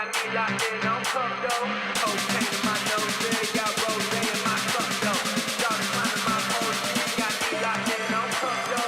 got me locked in on cup though. Cocaine in my nose, got rose in my cup though. Started climbing my pole, got me locked in on cup though.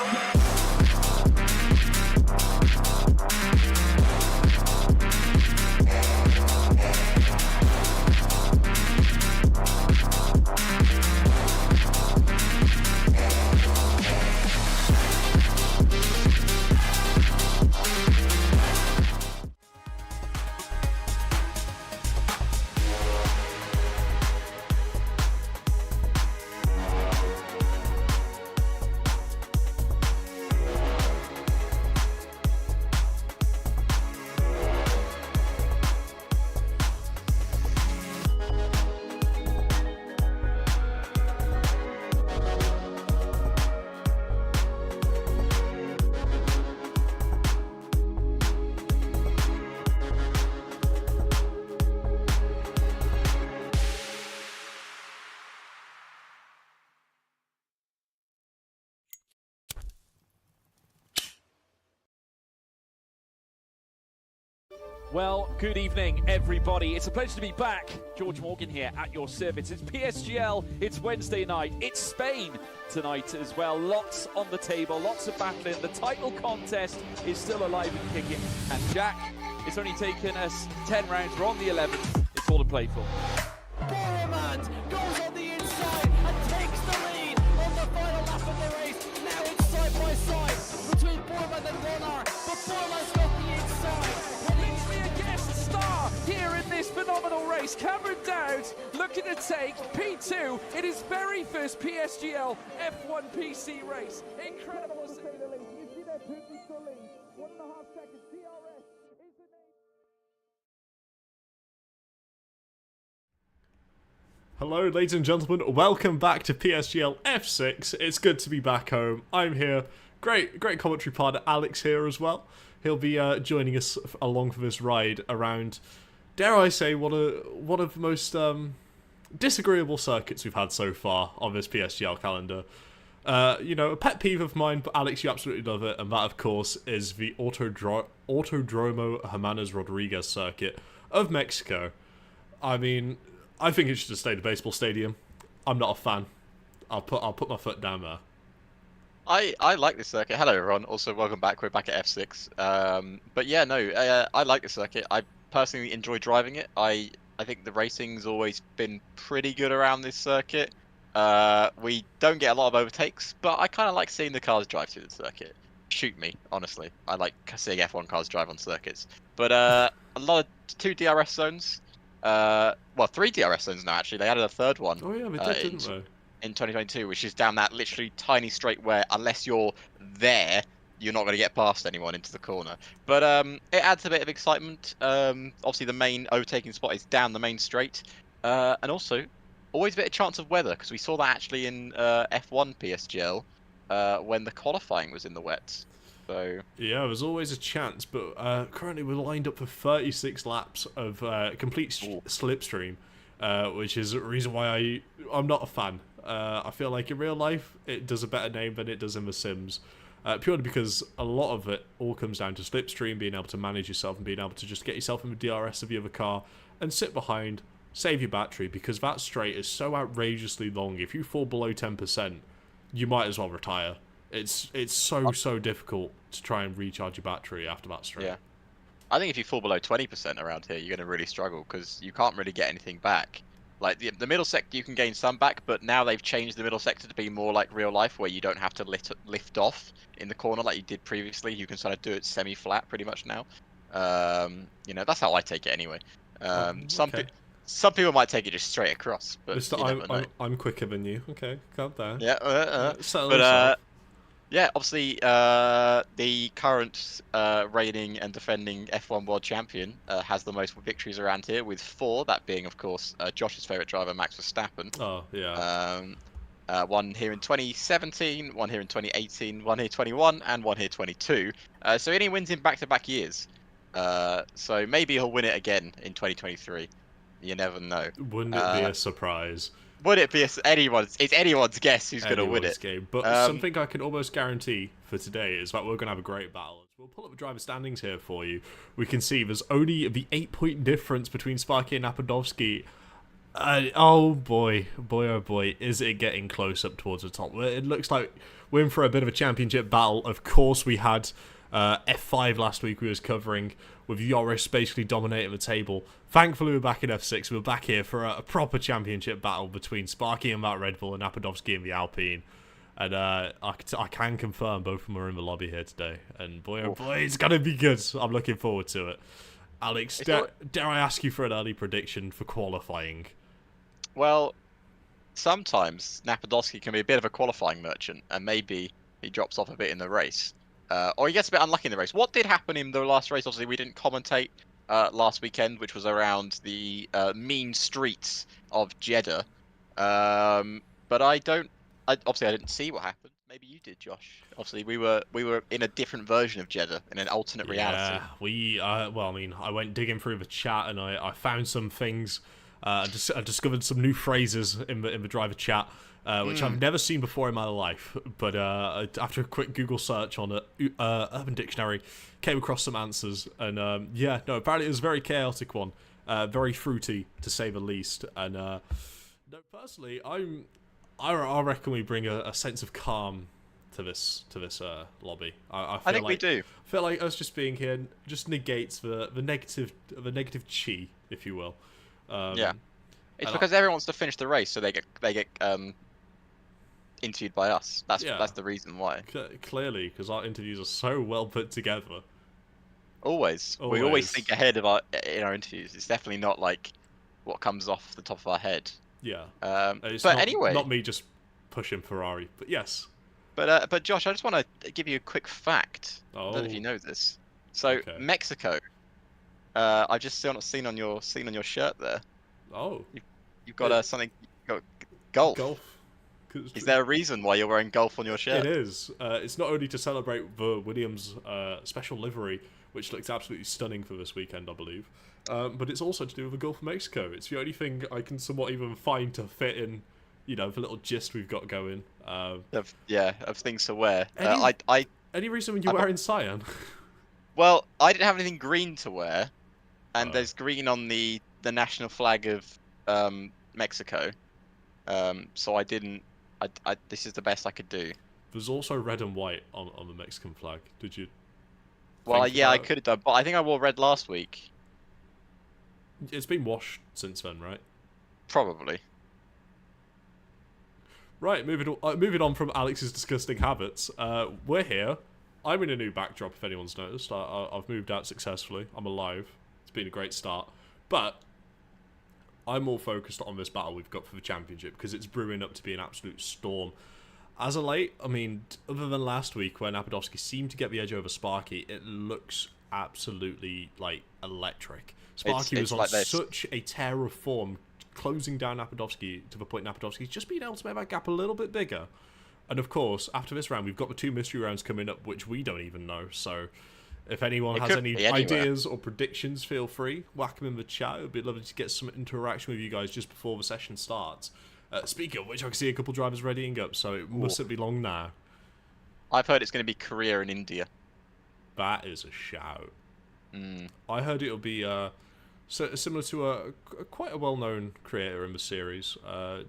Well, good evening, everybody. It's a pleasure to be back. George Morgan here at your service. It's PSGL, it's Wednesday night, it's Spain tonight as well. Lots on the table, lots of battling. The title contest is still alive and kicking. And Jack, it's only taken us 10 rounds. We're on the 11th. It's all to play for. Boromant goes on the inside and takes the lead on the final lap of the race. Now it's side by side between Boromant and Warner, but Boromant's got the inside. Star here in this phenomenal race. Cameron Dowd looking to take P2 in his very first PSGL F1 PC race. Incredible to say the least. You see that Putin to lead. 1.5 seconds. DRS is the name. Hello, ladies and gentlemen. Welcome back to PSGL F6. It's good to be back home. I'm here. Great commentary partner Alex here as well. He'll be joining us along for this ride around, dare I say, one of the most disagreeable circuits we've had so far on this PSGL calendar. You know, a pet peeve of mine, but Alex, you absolutely love it, and that, of course, is the Autodromo Hermanos Rodriguez circuit of Mexico. I mean, I think it should have stayed a baseball stadium. I'm not a fan. I'll put my foot down there. I like this circuit. Hello everyone, also welcome back. We're back at F6. But yeah, no, I like this circuit. I personally enjoy driving it. I think the racing's always been pretty good around this circuit. We don't get a lot of overtakes, but I kind of like seeing the cars drive through the circuit. Shoot me, honestly. I like seeing F1 cars drive on circuits. But a lot of 2 DRS zones. Well, 3 DRS zones now actually. They added a third one. Oh yeah, they did, didn't they? In 2022, which is down that literally tiny straight where unless you're there, you're not going to get past anyone into the corner. But it adds a bit of excitement. Obviously, the main overtaking spot is down the main straight, and also always a bit of chance of weather because we saw that actually in F1 PSGL when the qualifying was in the wets. So yeah, there's always a chance, but currently we're lined up for 36 laps of complete slipstream, which is a reason why I'm not a fan. I feel like in real life it does a better name than it does in The Sims, purely because a lot of it all comes down to slipstream, being able to manage yourself and being able to just get yourself in the DRS of the other car and sit behind, save your battery, because that straight is so outrageously long. If you fall below 10%, you might as well retire. It's so difficult to try and recharge your battery after that straight. Yeah, I think if you fall below 20% around here, you're going to really struggle because you can't really get anything back. Like the middle sector, you can gain some back, but now they've changed the middle sector to be more like real life, where you don't have to lift off in the corner like you did previously. You can sort of do it semi-flat pretty much now. You know, that's how I take it anyway. Some people might take it just straight across, but I'm quicker than you. Okay, calm down. Yeah, yeah, obviously the current reigning and defending F1 World Champion has the most victories around here with 4, that being, of course, Josh's favourite driver, Max Verstappen. Oh, yeah. One here in 2017, one here in 2018, one here 21, and one here 22. So he only wins in back-to-back years. So maybe he'll win it again in 2023. You never know. Wouldn't it be a surprise? Would it be it's anyone's guess who's going to win it. Game. But something I can almost guarantee for today is that we're going to have a great battle. we'll pull up the driver standings here for you. We can see there's only the 8-point difference between Sparky and Napadovsky. Oh boy, oh boy, is it getting close up towards the top. It looks like we're in for a bit of a championship battle. Of course, we had F5 last week we was covering, with Yoris basically dominating the table. Thankfully, we're back in F6. We're back here for a proper championship battle between Sparky and that Red Bull and Napadovsky and the Alpine. And I can confirm both of them are in the lobby here today. And boy, oh boy, it's going to be good. I'm looking forward to it. Alex, dare I ask you for an early prediction for qualifying? Well, sometimes Napadovsky can be a bit of a qualifying merchant, and maybe he drops off a bit in the race. Or he gets a bit unlucky in the race. What did happen in the last race? Obviously, we didn't commentate last weekend, which was around the mean streets of Jeddah. But obviously, I didn't see what happened. Maybe you did, Josh. Obviously, we were in a different version of Jeddah, in an alternate reality. Yeah, well, I mean, I went digging through the chat and I found some things. I discovered some new phrases in the driver chat, which I've never seen before in my life. But after a quick Google search on Urban Dictionary, came across some answers. And apparently it was a very chaotic one, very fruity to say the least. And no, personally, I reckon we bring a sense of calm to this lobby. I think we do. I feel like us just being here just negates the negative chi, if you will. It's because everyone wants to finish the race, so they get interviewed by us. That's the reason why. Clearly, because our interviews are so well put together. Always. We always think ahead of in our interviews. It's definitely not like what comes off the top of our head. Yeah. But anyway, not me just pushing Ferrari, but yes. But Josh, I just want to give you a quick fact. I don't know if you know this. So Okay. Mexico. I've just seen on your shirt there. Oh. You've got something. You've got golf. Golf. Is there a reason why you're wearing golf on your shirt? It is. It's not only to celebrate the Williams special livery, which looks absolutely stunning for this weekend, I believe, but it's also to do with the Gulf of Mexico. It's the only thing I can somewhat even find to fit in, the little gist we've got going. Of things to wear. Any reason when you're wearing cyan? Well, I didn't have anything green to wear, and there's green on the national flag of Mexico, so I didn't. This is the best I could do. There's also red and white on the Mexican flag. Did you? Well, yeah, I could have done, but I think I wore red last week. It's been washed since then, right? Probably. Right, moving on from Alex's disgusting habits. We're here. I'm in a new backdrop, if anyone's noticed. I've moved out successfully. I'm alive. It's been a great start. But I'm more focused on this battle we've got for the championship, because it's brewing up to be an absolute storm. As of late, I mean, other than last week where Napadovsky seemed to get the edge over Sparky, it looks absolutely, electric. Sparky was on such a tear of form, closing down Napadovsky to the point Napadovsky's just been able to make that gap a little bit bigger. And of course, after this round, we've got the 2 mystery rounds coming up, which we don't even know. So if anyone has any ideas or predictions, feel free. Whack them in the chat. It would be lovely to get some interaction with you guys just before the session starts. Speaking of which, I can see a couple drivers readying up, so it mustn't be long now. I've heard it's going to be Korea and India. That is a shout. I heard it'll be similar to quite a well-known creator in the series,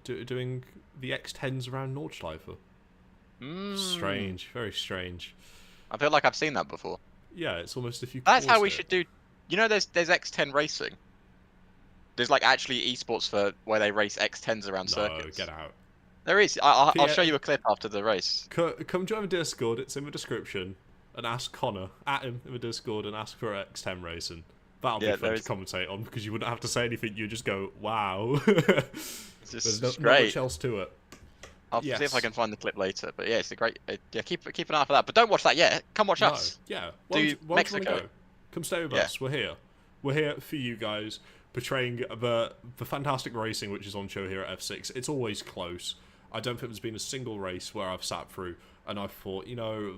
doing the X10s around Nordschleife. Strange, very strange. I feel like I've seen that before. Yeah, it's almost if you. That's how we should do. You know, there's X10 racing. There's actually esports for where they race X10s around circuits. Get out. There is. I'll show you a clip after the race. Come join the Discord. It's in the description. And ask Connor at him in the Discord and ask for X10 racing. That'll be fun to commentate on, because you wouldn't have to say anything. You just go, wow. There's not much else to it. I'll see if I can find the clip later. But yeah, it's a great. Keep an eye for that. But don't watch that yet. Come watch us. Yeah. Mexico. Come stay with us. We're here. We're here for you guys, portraying the fantastic racing which is on show here at F6. It's always close. I don't think there's been a single race where I've sat through and I've thought,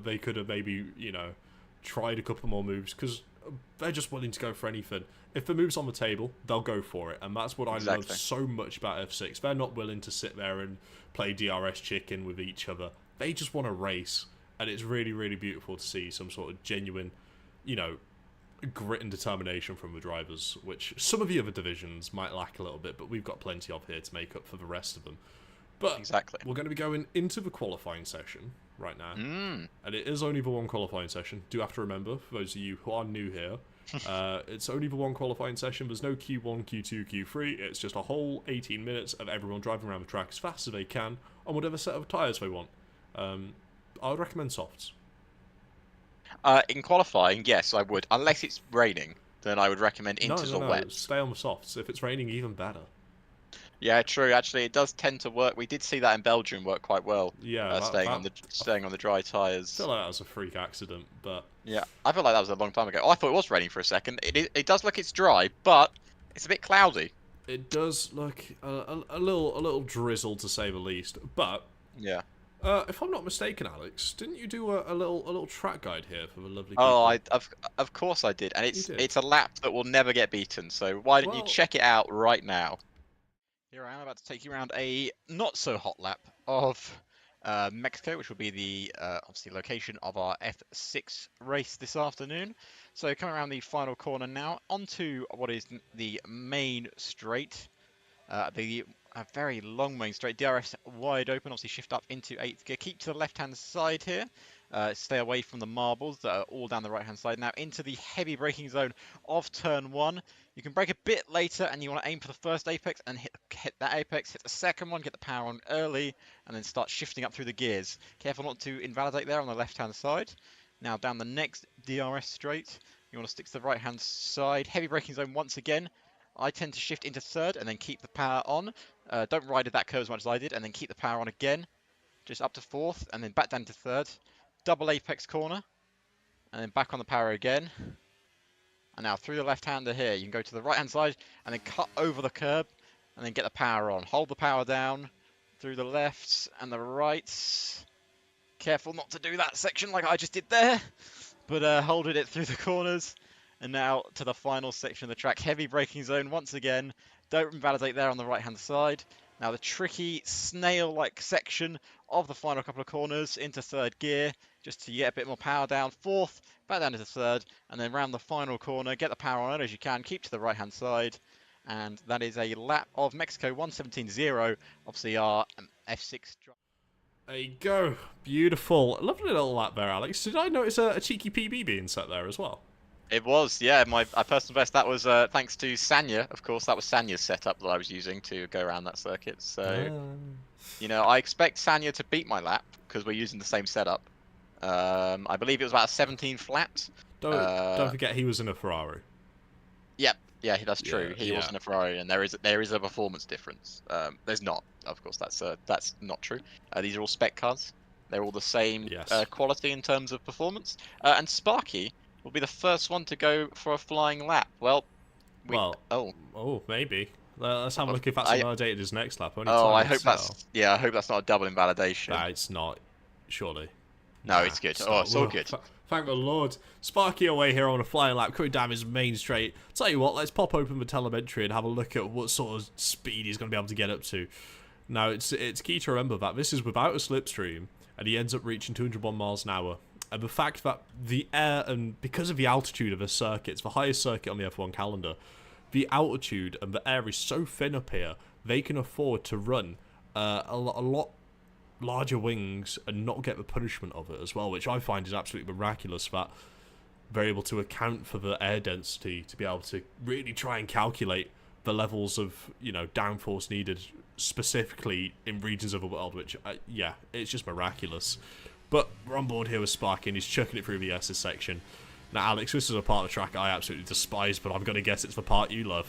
they could have maybe, tried a couple more moves, because they're just willing to go for anything. If the move's on the table, they'll go for it, and that's what I love so much about F6. They're not willing to sit there and play DRS chicken with each other. They just want to race, and it's really, really beautiful to see some sort of genuine grit and determination from the drivers, which some of the other divisions might lack a little bit, but we've got plenty of here to make up for the rest of them. But Exactly. we're going to be going into the qualifying session right now, and it is only the one qualifying session. Do have to remember, for those of you who are new here, it's only the one qualifying session. There's no Q1, Q2, Q3. It's just a whole 18 minutes of everyone driving around the track as fast as they can on whatever set of tyres they want. I would recommend softs. In qualifying, yes, I would. Unless it's raining, then I would recommend inters or wets. Stay on the softs. If it's raining, even better. Yeah, true. Actually, it does tend to work. We did see that in Belgium work quite well. Yeah, staying on the dry I tyres. feel like that was a freak accident, but Yeah, I feel like that was a long time ago. Oh, I thought it was raining for a second. It does look it's dry, but it's a bit cloudy. it does look a little drizzle to say the least. But Yeah. if I'm not mistaken, Alex, didn't you do a little track guide here for the lovely? Oh, people? of course I did, and You did. it's a lap that will never get beaten. So why don't you Well- check it out right now? Here I am about to take you around a not so hot lap of Mexico, which will be the obviously location of our F6 race this afternoon. So coming around the final corner now, onto what is the main straight. A very long main straight, DRS wide open, obviously shift up into 8th gear. Keep to the left-hand side here. Stay away from the marbles that are all down the right-hand side. Now into the heavy braking zone of turn 1. You can brake a bit later and you want to aim for the first apex and hit that apex, hit the second one, get the power on early, and then start shifting up through the gears. Careful not to invalidate there on the left-hand side. Now down the next DRS straight, you want to stick to the right-hand side. Heavy braking zone once again. I tend to shift into 3rd and then keep the power on. Don't ride at that curve as much as I did, and then keep the power on again. Just up to 4th, and then back down to 3rd. Double apex corner, and then back on the power again. And now through the left-hander here, you can go to the right-hand side, and then cut over the curb, and then get the power on. Hold the power down through the left and the right. Careful not to do that section like I just did there, but holding it through the corners. And now to the final section of the track, heavy braking zone once again. Don't invalidate there on the right-hand side. Now the tricky snail-like section of the final couple of corners into 3rd gear, just to get a bit more power down. 4th, back down into 3rd, and then round the final corner, get the power on as you can, keep to the right-hand side. And that is a lap of Mexico 1:17.0, obviously our F6 drive. There you go. Beautiful. Lovely little lap there, Alex. Did I notice a cheeky PB being set there as well? It was, yeah, my personal best. That was thanks to Sanya, of course. That was Sanya's setup that I was using to go around that circuit. So, I expect Sanya to beat my lap because we're using the same setup. I believe it was about a 17 flat. Don't forget he was in a Ferrari. Yep, yeah, that's true. Yeah, He was in a Ferrari, and there is a performance difference. There's not, of course. That's not true. These are all spec cars. They're all the same quality in terms of performance. And Sparky will be the first one to go for a flying lap. Well, maybe. Let's have a look if that's invalidated his next lap. I hope that's not a double invalidation. Nah, it's not. Surely. No, it's good. It's all good. Thank the Lord. Sparky away here on a flying lap, coming down his main straight. Tell you what, let's pop open the telemetry and have a look at what sort of speed he's going to be able to get up to. Now, it's key to remember that this is without a slipstream, and he ends up reaching 201 miles an hour. And the fact that the air, and because of the altitude of the circuit, it's the highest circuit on the F1 calendar, the altitude and the air is so thin up here, they can afford to run a lot larger wings and not get the punishment of it as well, which I find is absolutely miraculous that they're able to account for the air density to be able to really try and calculate the levels of, downforce needed specifically in regions of the world, which, it's just miraculous. But we're on board here with Sparky, and he's chucking it through the S's section. Now, Alex, this is a part of the track I absolutely despise, but I'm going to guess it's the part you love.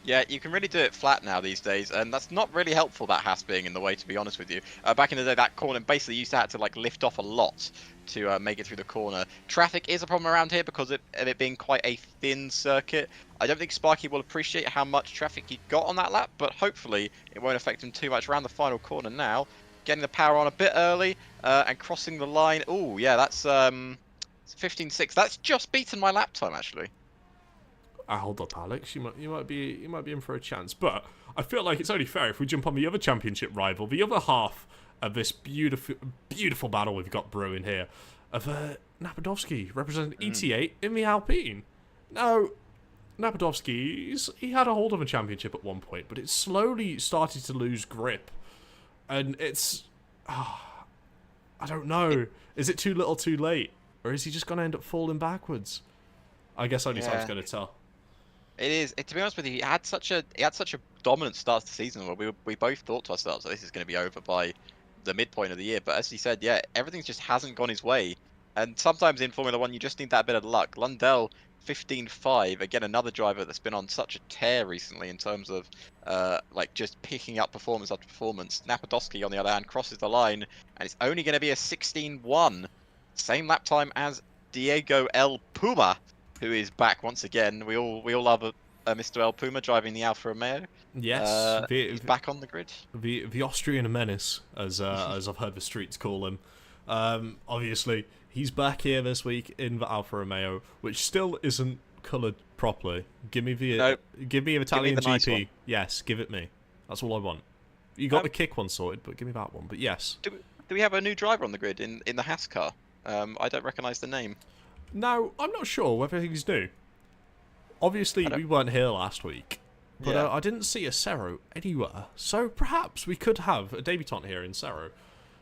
Yeah, you can really do it flat now these days, and that's not really helpful, that Haas being in the way, to be honest with you. Back in the day, that corner basically used to have to lift off a lot to make it through the corner. Traffic is a problem around here because of it being quite a thin circuit. I don't think Sparky will appreciate how much traffic he got on that lap, but hopefully it won't affect him too much around the final corner now. Getting the power on a bit early and crossing the line. Oh, yeah, that's 15.6. That's just beaten my lap time, actually. Hold up, Alex. You might be in for a chance, but I feel like it's only fair if we jump on the other championship rival, the other half of this beautiful battle we've got brewing here. Of Napadovsky representing ET8 in the Alpine. Now, he had a hold of a championship at one point, but it slowly started to lose grip. And it's... I don't know. Is it too little too late? Or is he just going to end up falling backwards? I guess only time's going to tell. It is. To be honest with you, he had such a dominant start to the season where we both thought to ourselves that this is going to be over by the midpoint of the year. But as he said, yeah, everything just hasn't gone his way. And sometimes in Formula One, you just need that bit of luck. Lundell, 15.5, again, another driver that's been on such a tear recently in terms of like just picking up performance after performance. Napadovsky, on the other hand, crosses the line, and it's only going to be a 16.1. Same lap time as Diego El Puma, who is back once again. We all love a Mr. El Puma driving the Alfa Romeo. Yes, he's back on the grid. The Austrian menace, as I've heard the streets call him. Obviously, he's back here this week in the Alfa Romeo, which still isn't coloured properly. Give me the Italian GP. Nice one. Yes, give it me. That's all I want. You got the kick one sorted, but give me that one. But yes. Do we have a new driver on the grid in the Haas car? I don't recognise the name. Now, I'm not sure whether he's new. Obviously, we weren't here last week, but I didn't see a Cerro anywhere. So perhaps we could have a debutant here in Cerro,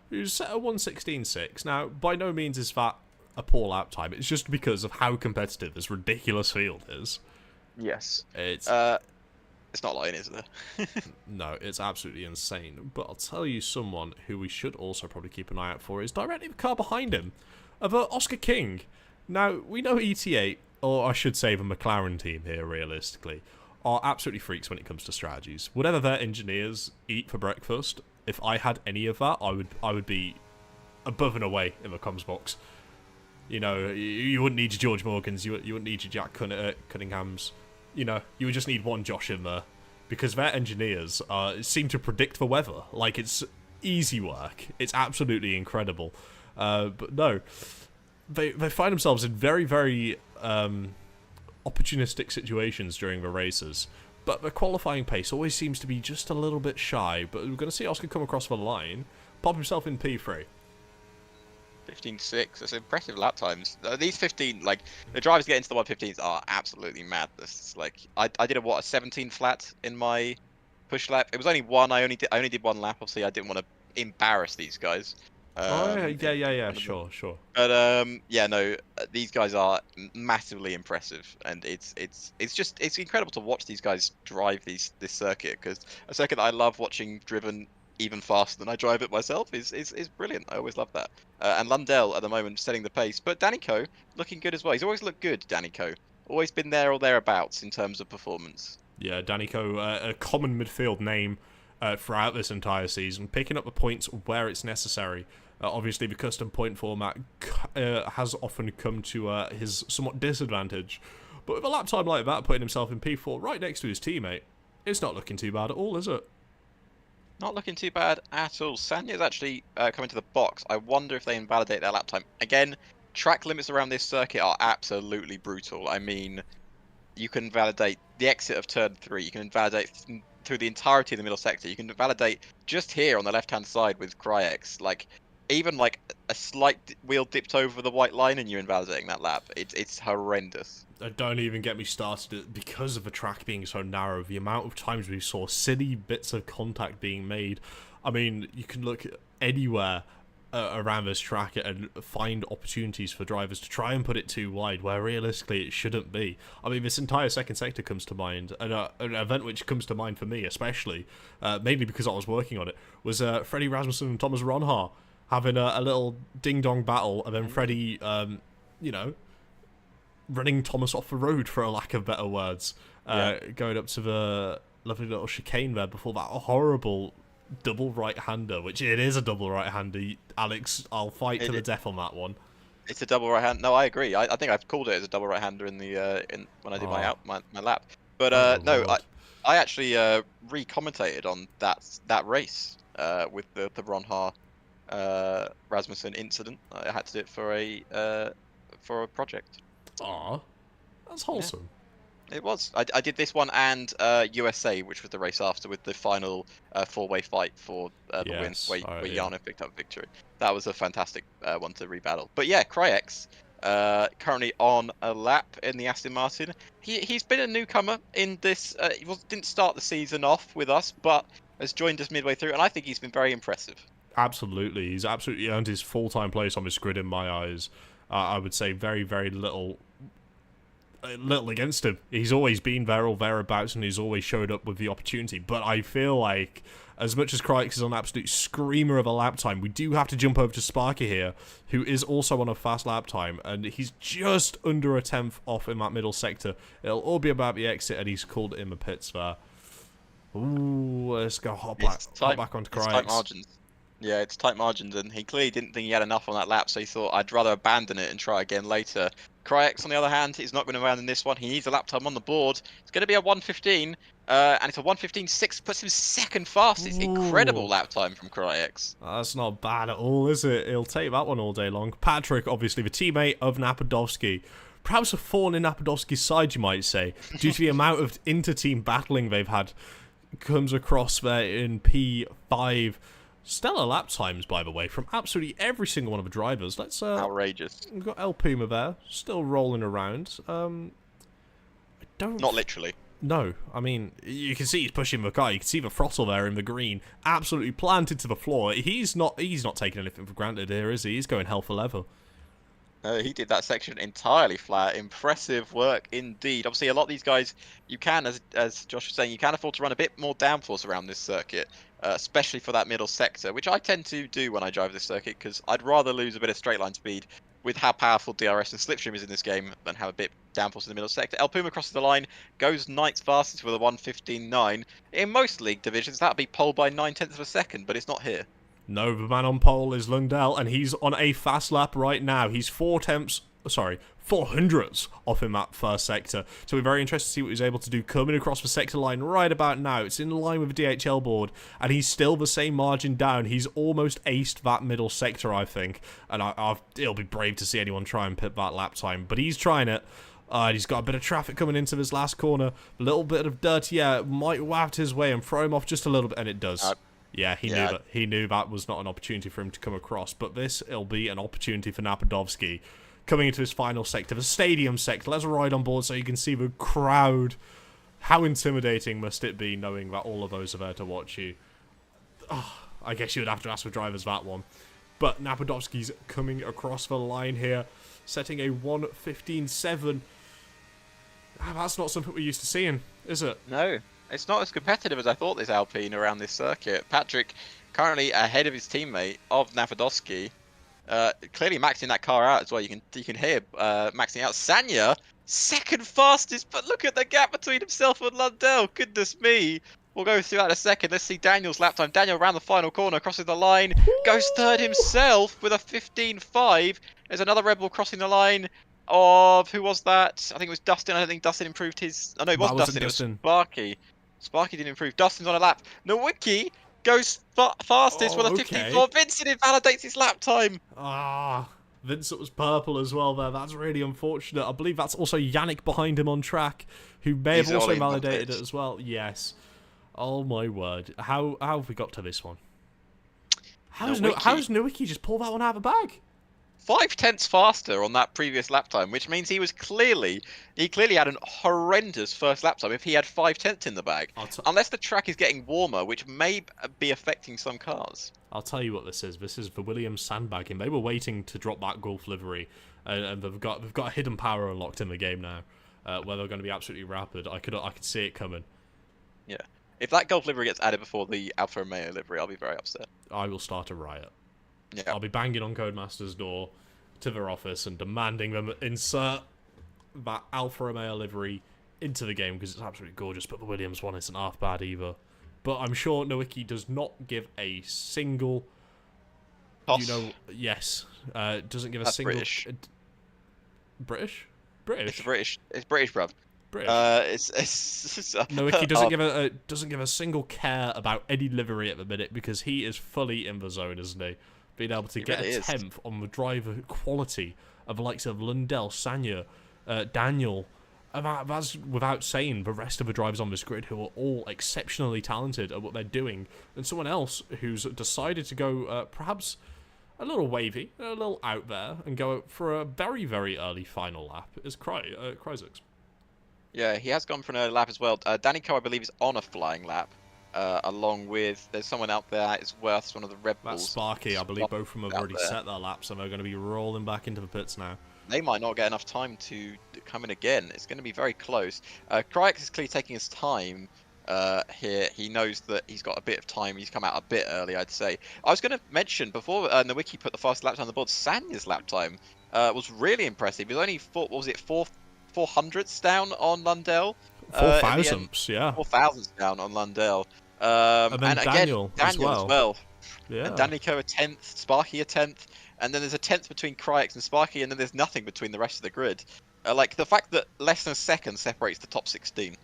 who's set a 1:16.6. Now, by no means is that a poor lap time. It's just because of how competitive this ridiculous field is. Yes. It's not lying, is there? no, it's absolutely insane. But I'll tell you someone who we should also probably keep an eye out for is directly the car behind him, of Oscar King. Now, we know ET8, or I should say the McLaren team here, realistically, are absolutely freaks when it comes to strategies. Whatever their engineers eat for breakfast, if I had any of that, I would be above and away in the comms box. You know, you wouldn't need your George Morgans, you wouldn't need your Jack Cunninghams. You know, you would just need one Josh in there, because their engineers seem to predict the weather. Like, it's easy work. It's absolutely incredible. But no, they find themselves in very, very opportunistic situations during the races. But the qualifying pace always seems to be just a little bit shy. But we're going to see Oscar come across the line, pop himself in P3. 15.6. That's impressive lap times. These 15, like, the drivers get into the 115s are absolutely madness. Like, I did a 17 flat in my push lap. It was only one. I only did one lap. Obviously, I didn't want to embarrass these guys. Yeah. Sure. But yeah, no, these guys are massively impressive, and it's incredible to watch these guys drive this circuit, because a circuit that I love watching driven even faster than I drive it myself is brilliant. I always love that. And Lundell at the moment setting the pace, but Danny Coe looking good as well. He's always looked good, Danny Coe. Always been there or thereabouts in terms of performance. Yeah, Danny Coe, a common midfield name throughout this entire season, picking up the points where it's necessary. Obviously, the custom point format has often come to his somewhat disadvantage. But with a lap time like that, putting himself in P4 right next to his teammate, it's not looking too bad at all, is it? Not looking too bad at all. Sanya's actually coming to the box. I wonder if they invalidate their lap time. Again, track limits around this circuit are absolutely brutal. I mean, you can validate the exit of turn 3. You can validate through the entirety of the middle sector. You can validate just here on the left-hand side with Cryex. Like, even like a slight wheel dipped over the white line and you're invalidating that lap. It's horrendous. Don't even get me started. Because of the track being so narrow, the amount of times we saw silly bits of contact being made. I mean, you can look anywhere around this track and find opportunities for drivers to try and put it too wide, where realistically it shouldn't be. I mean, this entire second sector comes to mind, and an event which comes to mind for me especially, mainly because I was working on it, was Freddie Rasmussen and Thomas Ronhaar having a little ding-dong battle, and then Freddie, you know, running Thomas off the road, for a lack of better words, going up to the lovely little chicane there before that horrible double right-hander, which it is a double right-hander. Alex, I'll fight to the death on that one. It's a double right-hand. No, I agree. I think I've called it as a double right-hander in the when I did my lap. But no, I actually re-commentated on that race with the Ronhaar Rasmussen incident. I had to do it for a project. Aw, that's wholesome. Yeah. It was. I did this one and USA, which was the race after, with the final four-way fight for the win, where Jarno picked up victory. That was a fantastic one to rebattle. But yeah, Cryex, currently on a lap in the Aston Martin. He's been a newcomer in this. Didn't start the season off with us, but has joined us midway through, and I think he's been very impressive. Absolutely. He's absolutely earned his full-time place on this grid in my eyes. I would say very, very little against him. He's always been there or thereabouts, and he's always showed up with the opportunity. But I feel like, as much as Crix is on an absolute screamer of a lap time, we do have to jump over to Sparky here, who is also on a fast lap time, and he's just under a tenth off in that middle sector. It'll all be about the exit, and he's called in the pits there. Ooh, let's go hop back onto Crix. Tight margins. Yeah, it's tight margins, and he clearly didn't think he had enough on that lap, so he thought, I'd rather abandon it and try again later. Crix, on the other hand, is not going to abandon this one. He needs a lap time on the board. It's going to be a 1:15, and it's a 1:15.6, puts him second fastest. Ooh. Incredible lap time from Crix. That's not bad at all, is it? He'll take that one all day long. Patrick, obviously the teammate of Napadovsky. Perhaps a thorn in Napadovsky's side, you might say, due to the amount of inter-team battling they've had. Comes across there in P5. Stellar lap times, by the way, from absolutely every single one of the drivers. Let's outrageous. We've got El Puma there, still rolling around. I don't. Not literally. No, I mean, you can see he's pushing the car. You can see the throttle there in the green, absolutely planted to the floor. He's not taking anything for granted here, is he? He's going hell for leather. He did that section entirely flat. Impressive work indeed. Obviously, a lot of these guys, you can, as Josh was saying, you can afford to run a bit more downforce around this circuit, especially for that middle sector, which I tend to do when I drive this circuit, because I'd rather lose a bit of straight line speed with how powerful DRS and slipstream is in this game than have a bit downforce in the middle sector. El Puma crosses the line, goes ninth fastest with a 1:15.9. In most league divisions, that would be pole by 9/10 of a second, but it's not here. No, the man on pole is Lundell, and he's on a fast lap right now. He's 400ths off in that first sector. So we're very interested to see what he's able to do coming across the sector line right about now. It's in line with the DHL board, and he's still the same margin down. He's almost aced that middle sector, I think. And it'll be brave to see anyone try and pit that lap time, but he's trying it. He's got a bit of traffic coming into this last corner. A little bit of dirt, yeah, might waft his way and throw him off just a little bit, and it does. Yeah, he knew that was not an opportunity for him to come across, but it'll be an opportunity for Napadovsky coming into his final sector, the stadium sector. Let's ride on board so you can see the crowd. How intimidating must it be knowing that all of those are there to watch you? Oh, I guess you would have to ask the drivers that one. But Napadovsky's coming across the line here, setting a 1:15.7. That's not something we're used to seeing, is it? No. It's not as competitive as I thought this Alpine around this circuit. Patrick currently ahead of his teammate of Napadovsky, clearly maxing that car out as well. You can hear maxing out. Sanya second fastest, but look at the gap between himself and Lundell. Goodness me. We'll go through that in a second. Let's see Daniel's lap time. Daniel around the final corner, crosses the line, goes third himself with a 15.5. There's another Red Bull crossing the line. Who was that? I think it was Dustin. I don't think Dustin improved his. Oh no, it wasn't Dustin. It was Sparky. Sparky didn't improve. Dustin's on a lap. Nowicki goes fastest with a 54. Vincent invalidates his lap time. Vincent was purple as well there. That's really unfortunate. I believe that's also Yannick behind him on track, who may have also invalidated it as well. Yes. Oh my word. How have we got to this one? How's Nowicki just pulled that one out of the bag? 5/10 faster on that previous lap time, which means he clearly had an horrendous first lap time if he had 5/10 in the bag. Unless the track is getting warmer, which may be affecting some cars. I'll tell you what this is. This is the Williams sandbagging. They were waiting to drop that Gulf livery, and they've got a hidden power unlocked in the game now, where they're going to be absolutely rapid. I could see it coming. Yeah, if that Gulf livery gets added before the Alfa Romeo livery, I'll be very upset. I will start a riot. Yeah. I'll be banging on Codemaster's door to their office and demanding them insert that Alfa Romeo livery into the game because it's absolutely gorgeous, but the Williams one isn't half bad either. But I'm sure Nowicki does not give a single... Toss. Yes. Doesn't give a That's single... British. British? It's British, bruv. British. Nowicki doesn't give a single care about any livery at the minute because he is fully in the zone, isn't he? Being able to get a 10th on the driver quality of the likes of Lundell, Sanya, Daniel. And that's without saying the rest of the drivers on this grid who are all exceptionally talented at what they're doing. And someone else who's decided to go perhaps a little wavy, a little out there, and go for a very, very early final lap is Kryzix. Yeah, he has gone for an early lap as well. Danny Coe, I believe, is on a flying lap, along with there's someone out there as well. It's one of the Red Bulls. That's Sparky. I believe both of them have already set their laps, and they're going to be rolling back into the pits now. They might not get enough time to come in again. It's going to be very close. Kryx is clearly taking his time here. He knows that he's got a bit of time. He's come out a bit early, I'd say. I was going to mention, before the wiki put the fastest lap time on the board, Sanya's lap time was really impressive. He was only, what was it, 400ths down on Lundell? 4,000ths, yeah. 4,000ths down on Lundell. And then Daniel again, as well. Yeah. And Danico a 10th, Sparky a 10th, and then there's a 10th between Kryx and Sparky, and then there's nothing between the rest of the grid. Like, the fact that less than a second separates the top 16.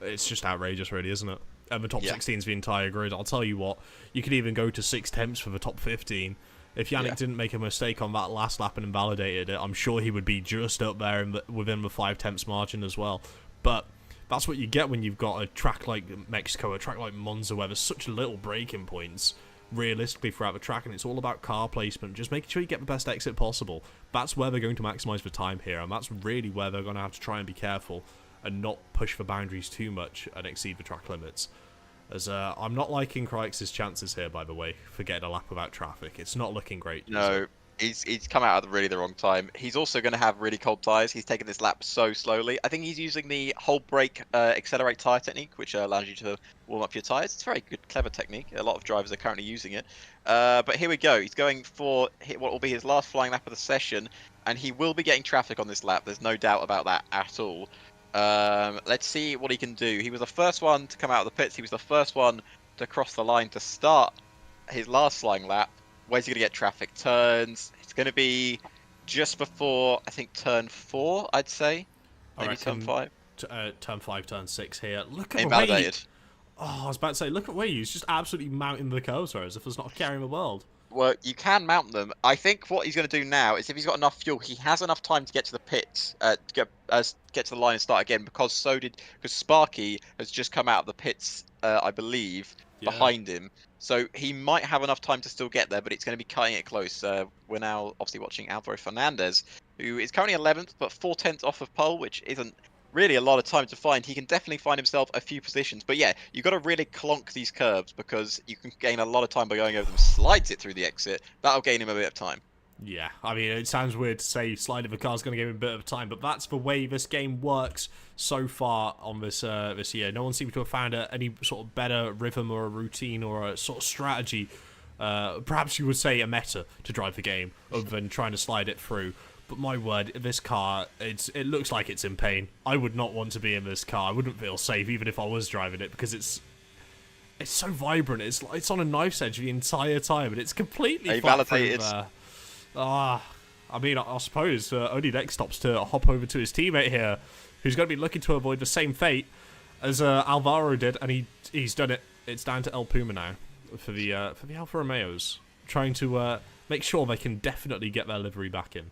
It's just outrageous, really, isn't it? And the top 16 is the entire grid. I'll tell you what, you could even go to 6 tenths for the top 15. If Yannick didn't make a mistake on that last lap and invalidated it, I'm sure he would be just up there within the 5 tenths margin as well. But that's what you get when you've got a track like Mexico, a track like Monza, where there's such little braking points realistically throughout the track, and it's all about car placement, just making sure you get the best exit possible. That's where they're going to maximise the time here, and that's really where they're going to have to try and be careful and not push the boundaries too much and exceed the track limits. As I'm not liking Kryx's chances here, by the way, for getting a lap without traffic. It's not looking great. No, he's come out at really the wrong time. He's also going to have really cold tyres. He's taking this lap so slowly. I think he's using the hold brake accelerate tyre technique, which allows you to warm up your tyres. It's a very good, clever technique. A lot of drivers are currently using it. But here we go. He's going for what will be his last flying lap of the session, and he will be getting traffic on this lap. There's no doubt about that at all. Let's see what he can do. He was the first one to come out of the pits. He was the first one to cross the line to start his last flying lap. Where's he going to get traffic? Turns. It's going to be just before, I think, turn 4, I'd say. Maybe turn 5. Turn 5, turn 6 here. Look at invalidated. The way I was about to say, look at where he's just absolutely mounting the curves for as if there's not a care in the world. Well, you can mount them. I think what he's going to do now is if he's got enough fuel, he has enough time to get to the pits, to get to the line and start again, because Sparky has just come out of the pits, I believe, behind him. So he might have enough time to still get there, but it's going to be cutting it close. We're now obviously watching Alvaro Fernandez, who is currently 11th, but 4 tenths off of pole, which isn't really a lot of time to find. He can definitely find himself a few positions, but yeah, you've got to really clonk these curves because you can gain a lot of time by going over them. Slides it through the exit, that'll gain him a bit of time. Yeah, I mean, it sounds weird to say sliding the car's going to give him a bit of time, but that's the way this game works so far on this year. No one seems to have found any sort of better rhythm or a routine or a sort of strategy, perhaps you would say a meta, to drive the game, other than trying to slide it through. But my word, this car, it looks like it's in pain. I would not want to be in this car. I wouldn't feel safe even if I was driving it, because it's so vibrant. It's on a knife's edge the entire time, and it's completely flat through there. I mean, I suppose only next stops to hop over to his teammate here, who's going to be looking to avoid the same fate as Alvaro did, and he's done it. It's down to El Puma now for the Alfa Romeos, trying to make sure they can definitely get their livery back in.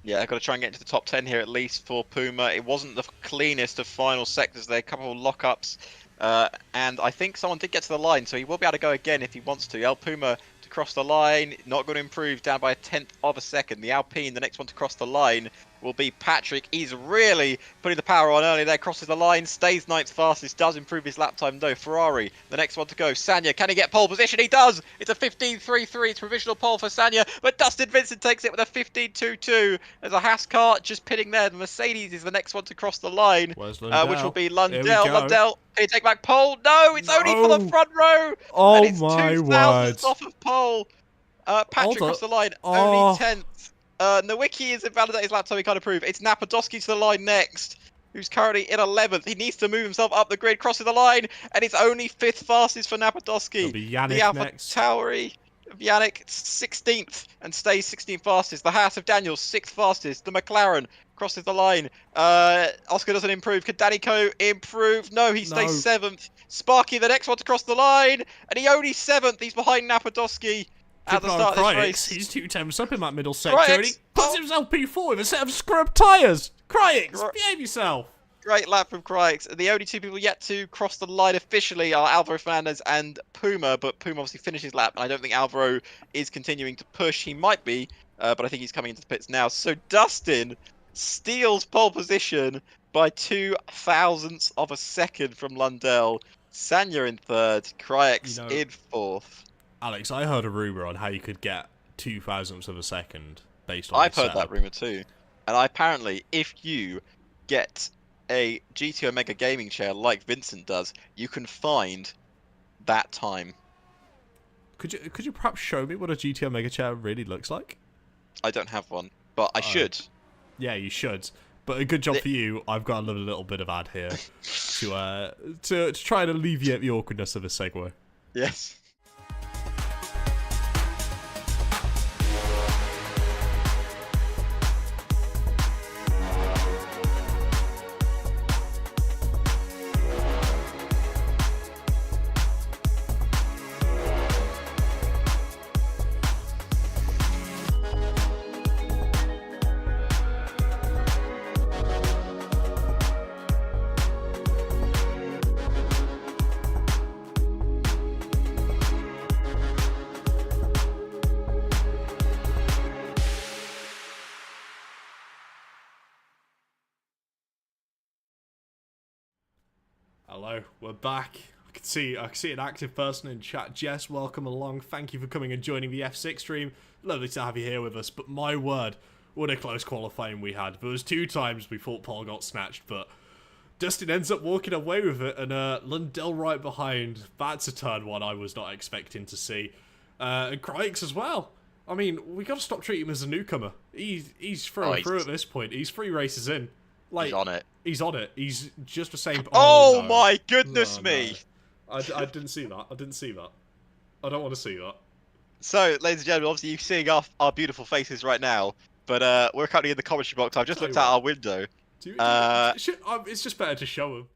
Yeah, I've got to try and get into the top 10 here at least for Puma. It wasn't the cleanest of final sectors there, a couple of lockups, and I think someone did get to the line, so he will be able to go again if he wants to. El Puma to cross the line, not going to improve, down by a 10th of a second. The Alpine, the next one to cross the line, will be Patrick. He's really putting the power on early there, crosses the line, stays 9th fastest, does improve his lap time though. Ferrari, the next one to go. Sanya, can he get pole position? He does! It's a 15.33, it's provisional pole for Sanya, but Dustin Vincent takes it with a 15.22. There's a Haas car just pitting there. The Mercedes is the next one to cross the line, which will be Lundell. Lundell, can he take back pole? No, it's only for the front row! Oh and it's my word. off of pole. Patrick crossed the line, only 10th. Nowicki is invalidated his lap time, he can't improve. It's Napadowski to the line next, who's currently in 11th. He needs to move himself up the grid, crosses the line, and it's only 5th fastest for Napadowski. It'll be Yannick the Alpha next. Tauri of Yannick, 16th, and stays 16th fastest. The Haas of Daniel, 6th fastest. The McLaren crosses the line. Oscar doesn't improve. Can Danny Coe improve? No, he stays 7th. Sparky, the next one to cross the line, and he only 7th. He's behind Napadowski. At the start of this race. He's 2 tenths up in that middle sector, and he puts himself P4 with a set of scrub tyres. Kryx, behave yourself. Great lap from Crykes. The only two people yet to cross the line officially are Alvaro Fernandez and Puma, but Puma obviously finished his lap, and I don't think Alvaro is continuing to push. He might be, but I think he's coming into the pits now. So Dustin steals pole position by 0.02 of a second from Lundell. Sanya in third, Crykes in fourth. Alex, I heard a rumor on how you could get 0.02 of a second based on I've your heard that setup. rumor too. And apparently, if you get a GT Omega gaming chair like Vincent does, you can find that time. Could you perhaps show me what a GT Omega chair really looks like? I don't have one, but I should. Yeah, you should. But a good job for you. I've got a little bit of ad here to try and alleviate the awkwardness of this segue. Yes. Hello, we're back. I can see an active person in chat. Jess, welcome along. Thank you for coming and joining the F6 stream. Lovely to have you here with us. But my word, what a close qualifying we had. There was 2 times we thought Paul got snatched, but Dustin ends up walking away with it, and Lundell right behind. That's a turn one I was not expecting to see. And Crykes as well. I mean, we got to stop treating him as a newcomer. He's through at this point. He's 3 races in. Like, He's on it. He's on it. He's just the same. Oh no. my goodness me! No. I didn't see that. I didn't see that. I don't want to see that. So, ladies and gentlemen, obviously you're seeing our beautiful faces right now, but we're currently in the commentary box. I've just looked out our window. It's just better to show him.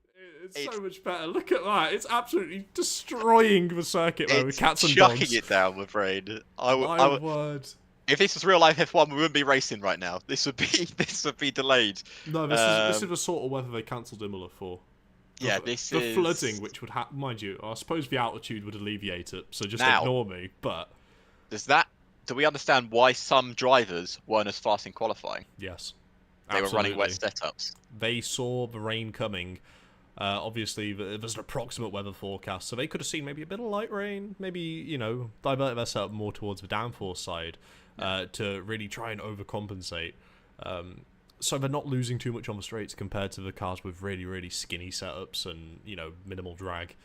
It's so much better. Look at that. It's absolutely destroying the circuit there with cats and dogs. Chucking it down, I'm afraid. My word. If this was real life F1, we wouldn't be racing right now. This would be delayed. No, this is the sort of weather they cancelled Imola for. Yeah, the flooding, which would mind you, I suppose the altitude would alleviate it. So just ignore me. But do we understand why some drivers weren't as fast in qualifying? Yes, they were running wet setups. They saw the rain coming. Obviously, there's an approximate weather forecast, so they could have seen maybe a bit of light rain, maybe, divert their setup more towards the downforce side to really try and overcompensate. So they're not losing too much on the straights compared to the cars with really, really skinny setups and, minimal drag.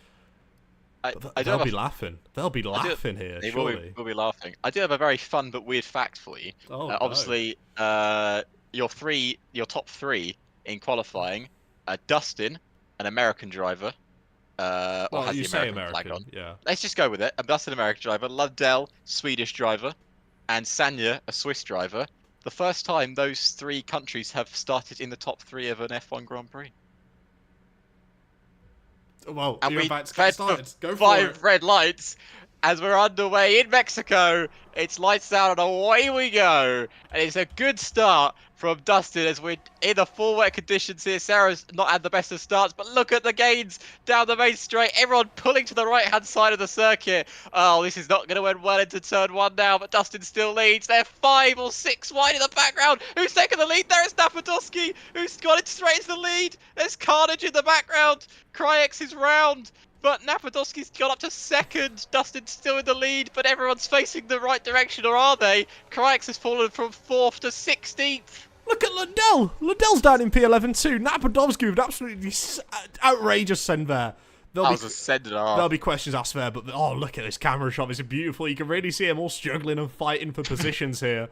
They'll be laughing. They'll be laughing here, surely. We'll be laughing. I do have a very fun but weird fact for you. Obviously, your top 3 in qualifying, Dustin, an American driver. Or has the American flag on. Yeah. Let's just go with it. Dustin, American driver. Lundell, Swedish driver. And Sanya, a Swiss driver. The first time those 3 countries have started in the top 3 of an F1 Grand Prix. Well, and you're we about to get started. Go for 5 it. red lights as we're underway in Mexico. It's lights out and away we go. And it's a good start from Dustin as we're in the full wet conditions here. Sarah's not had the best of starts, but look at the gains down the main straight. Everyone pulling to the right-hand side of the circuit. Oh, this is not going to end well into turn 1 now, but Dustin still leads. They're 5 or 6 wide in the background. Who's taking the lead? There is Napadowski, who's got it straight into the lead. There's Carnage in the background. Cryex is round. But Napadowski's got up to 2nd. Dustin's still in the lead, but everyone's facing the right direction, or are they? Cryex has fallen from 4th to 16th. Look at Lundell. Lundell's down in P11 too. Napadowski with absolutely outrageous send there. There'll be questions asked there, but oh, look at this camera shot. It's beautiful. You can really see them all struggling and fighting for positions here.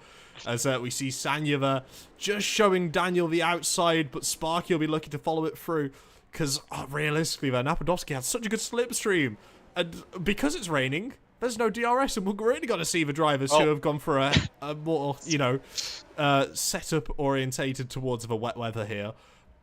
As we see Sanya there just showing Daniel the outside, but Sparky will be looking to follow it through. Because, realistically, Napadowski had such a good slipstream. And because it's raining, there's no DRS. And we're really going to see the drivers who have gone for a more, setup orientated towards the wet weather here.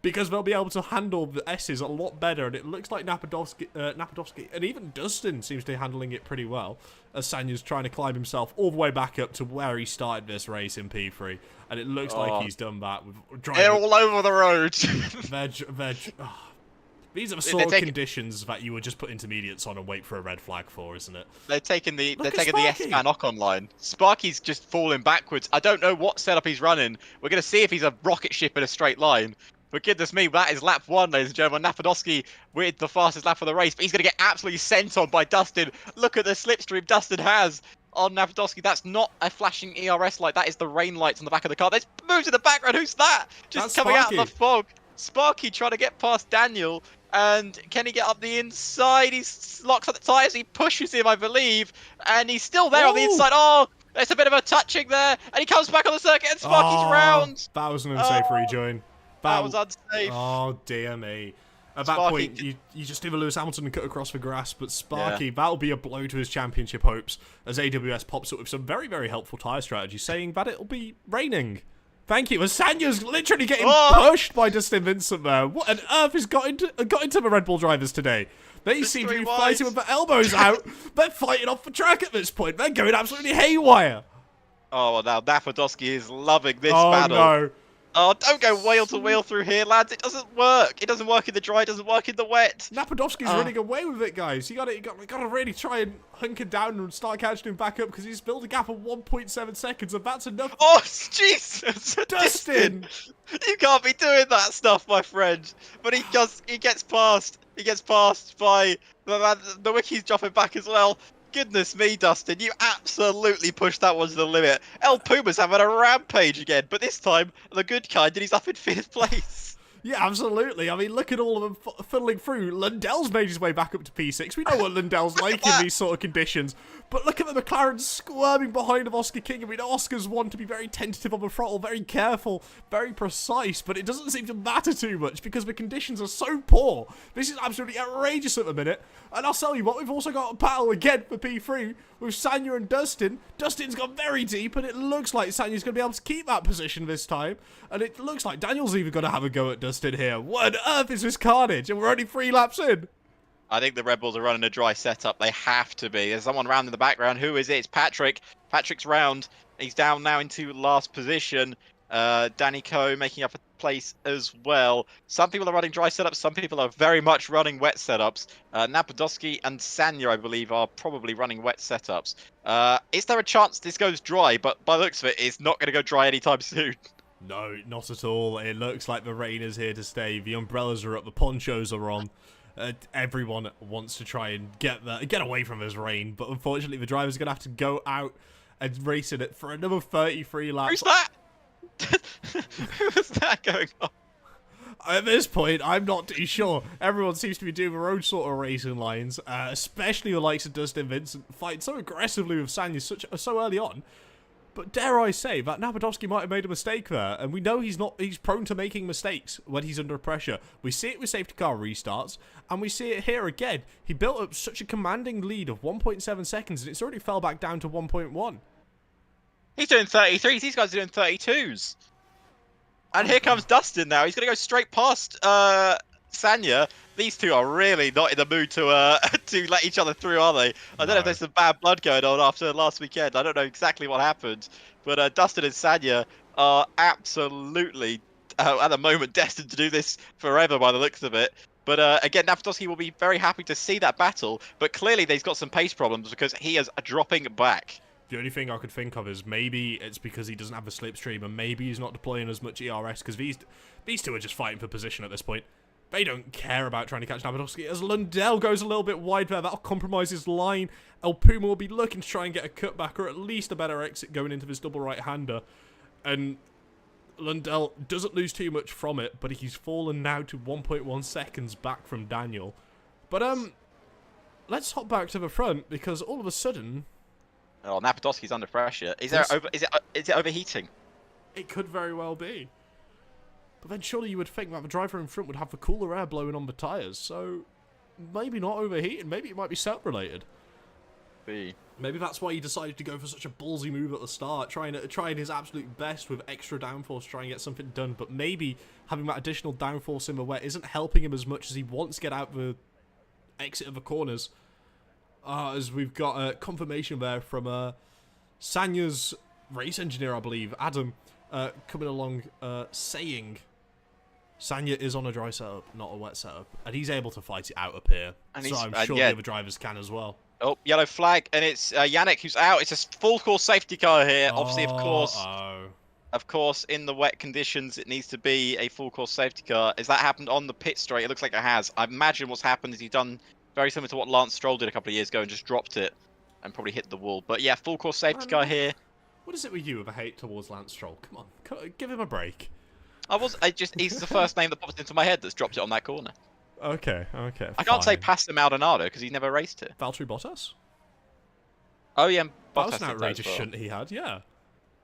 because they'll be able to handle the S's a lot better, and it looks like Napadovsky and even Dustin seems to be handling it pretty well, as Sanya's trying to climb himself all the way back up to where he started this race in P3, and it looks like he's done that with driving. They're all over the road. These are the sort of conditions that you would just put intermediates on and wait for a red flag for, isn't it? They're taking the Sparky. S-Man knock-on line. Sparky's just falling backwards. I don't know what setup he's running. We're going to see if he's a rocket ship in a straight line. But goodness me, that is lap 1, ladies and gentlemen. Napadovsky with the fastest lap of the race, but he's going to get absolutely sent on by Dustin. Look at the slipstream Dustin has on Napadovsky. That's not a flashing ERS light. That is the rain lights on the back of the car. There's moves in the background. Who's that? Just That's coming Sparky. out of the fog. Sparky trying to get past Daniel. And can he get up the inside? He locks up the tyres. He pushes him, I believe. And he's still there on the inside. Oh, there's a bit of a touching there. And he comes back on the circuit and Sparky's round. That was an unsafe rejoin. That was unsafe. Oh, dear me. At that Sparky point, you just do a Lewis Hamilton and cut across the grass, but Sparky, that'll be a blow to his championship hopes as AWS pops up with some very, very helpful tyre strategy, saying that it'll be raining. Thank you. As Sanya's literally getting pushed by Dustin Vincent there. What on earth has got into the Red Bull drivers today? They seem to be fighting with their elbows out. They're fighting off the track at this point. They're going absolutely haywire. Oh, well, now Napadovsky is loving this battle. No. Oh, don't go wheel to wheel through here, lads. It doesn't work. It doesn't work in the dry. It doesn't work in the wet. Napadovsky's running away with it, guys. You got to really try and hunker down and start catching him back up because he's built a gap of 1.7 seconds, and that's enough. Oh, Jesus. Dustin! You can't be doing that stuff, my friend. But he gets past. He gets past by the Wiki's dropping back as well. Goodness me, Dustin, you absolutely pushed that one to the limit. El Puma's having a rampage again, but this time the good kind, and he's up in 5th place. Yeah, absolutely. I mean, look at all of them fiddling through. Lundell's made his way back up to P6. We know what Lundell's like in these sort of conditions. But look at the McLaren squirming behind of Oscar King. I mean, Oscar's one to be very tentative on the throttle, very careful, very precise, but it doesn't seem to matter too much because the conditions are so poor. This is absolutely outrageous at the minute. And I'll tell you what, we've also got a battle again for P3 with Sanya and Dustin. Dustin's gone very deep, and it looks like Sanya's going to be able to keep that position this time. And it looks like Daniel's even going to have a go at Dustin here. What on earth is this carnage? And we're only 3 laps in. I think the Red Bulls are running a dry setup. They have to be. There's someone round in the background. Who is it? It's Patrick. Patrick's round. He's down now into last position. Danny Coe making up a place as well. Some people are running dry setups. Some people are very much running wet setups. Napadovsky and Sanya, I believe, are probably running wet setups. Is there a chance this goes dry? But by the looks of it, it's not going to go dry anytime soon. No, not at all. It looks like the rain is here to stay. The umbrellas are up. The ponchos are on. Everyone wants to try and get away from this rain, but unfortunately the driver's going to have to go out and race in it for another 33 laps. Who's that? Who was that going on? At this point, I'm not too sure. Everyone seems to be doing their own sort of racing lines, especially the likes of Dustin Vincent fighting so aggressively with Sanya so early on. But dare I say that Napadovsky might have made a mistake there, and we know he's prone to making mistakes when he's under pressure. We see it with safety car restarts, and we see it here again. He built up such a commanding lead of 1.7 seconds, and it's already fell back down to 1.1. He's doing 33s. These guys are doing 32s. And here comes Dustin now. He's going to go straight past Sanya. These two are really not in the mood to let each other through, are they? I don't know if there's some bad blood going on after last weekend. I don't know exactly what happened. But Dustin and Sanya are absolutely, at the moment, destined to do this forever by the looks of it. But again, Napadovsky will be very happy to see that battle. But clearly they've got some pace problems because he is dropping back. The only thing I could think of is maybe it's because he doesn't have a slipstream, and maybe he's not deploying as much ERS, because these two are just fighting for position at this point. They don't care about trying to catch Napadovsky. As Lundell goes a little bit wide there, that'll compromise his line. El Puma will be looking to try and get a cutback, or at least a better exit going into this double right-hander. And Lundell doesn't lose too much from it, but he's fallen now to 1.1 seconds back from Daniel. But let's hop back to the front, because all of a sudden... Oh, Napadovsky's under pressure. Is it overheating? It could very well be. But then surely you would think that the driver in front would have the cooler air blowing on the tyres, so maybe not overheating, maybe it might be setup related. Maybe that's why he decided to go for such a ballsy move at the start, trying his absolute best with extra downforce, trying to get something done. But maybe having that additional downforce in the wet isn't helping him as much as he wants to get out the exit of the corners. As we've got a confirmation there from Sanya's race engineer, I believe, Adam, coming along saying Sanya is on a dry setup, not a wet setup, and he's able to fight it out up here. And so I'm sure yeah. the other drivers can as well. Oh, yellow flag, and it's Yannick who's out. It's a full course safety car here. Obviously, of course, in the wet conditions, it needs to be a full course safety car. Has that happened on the pit straight? It looks like it has. I imagine what's happened is he's done very similar to what Lance Stroll did a couple of years ago and just dropped it and probably hit the wall. But yeah, full course safety car here. What is it with you with a hate towards Lance Stroll? Come on, give him a break. He's the first name that popped into my head that's dropped it on that corner. Okay. I can't say Pastor Maldonado because he never raced it. Valtteri Bottas? Oh yeah, That Bottas was an did outrageous as well. shunt he had, yeah.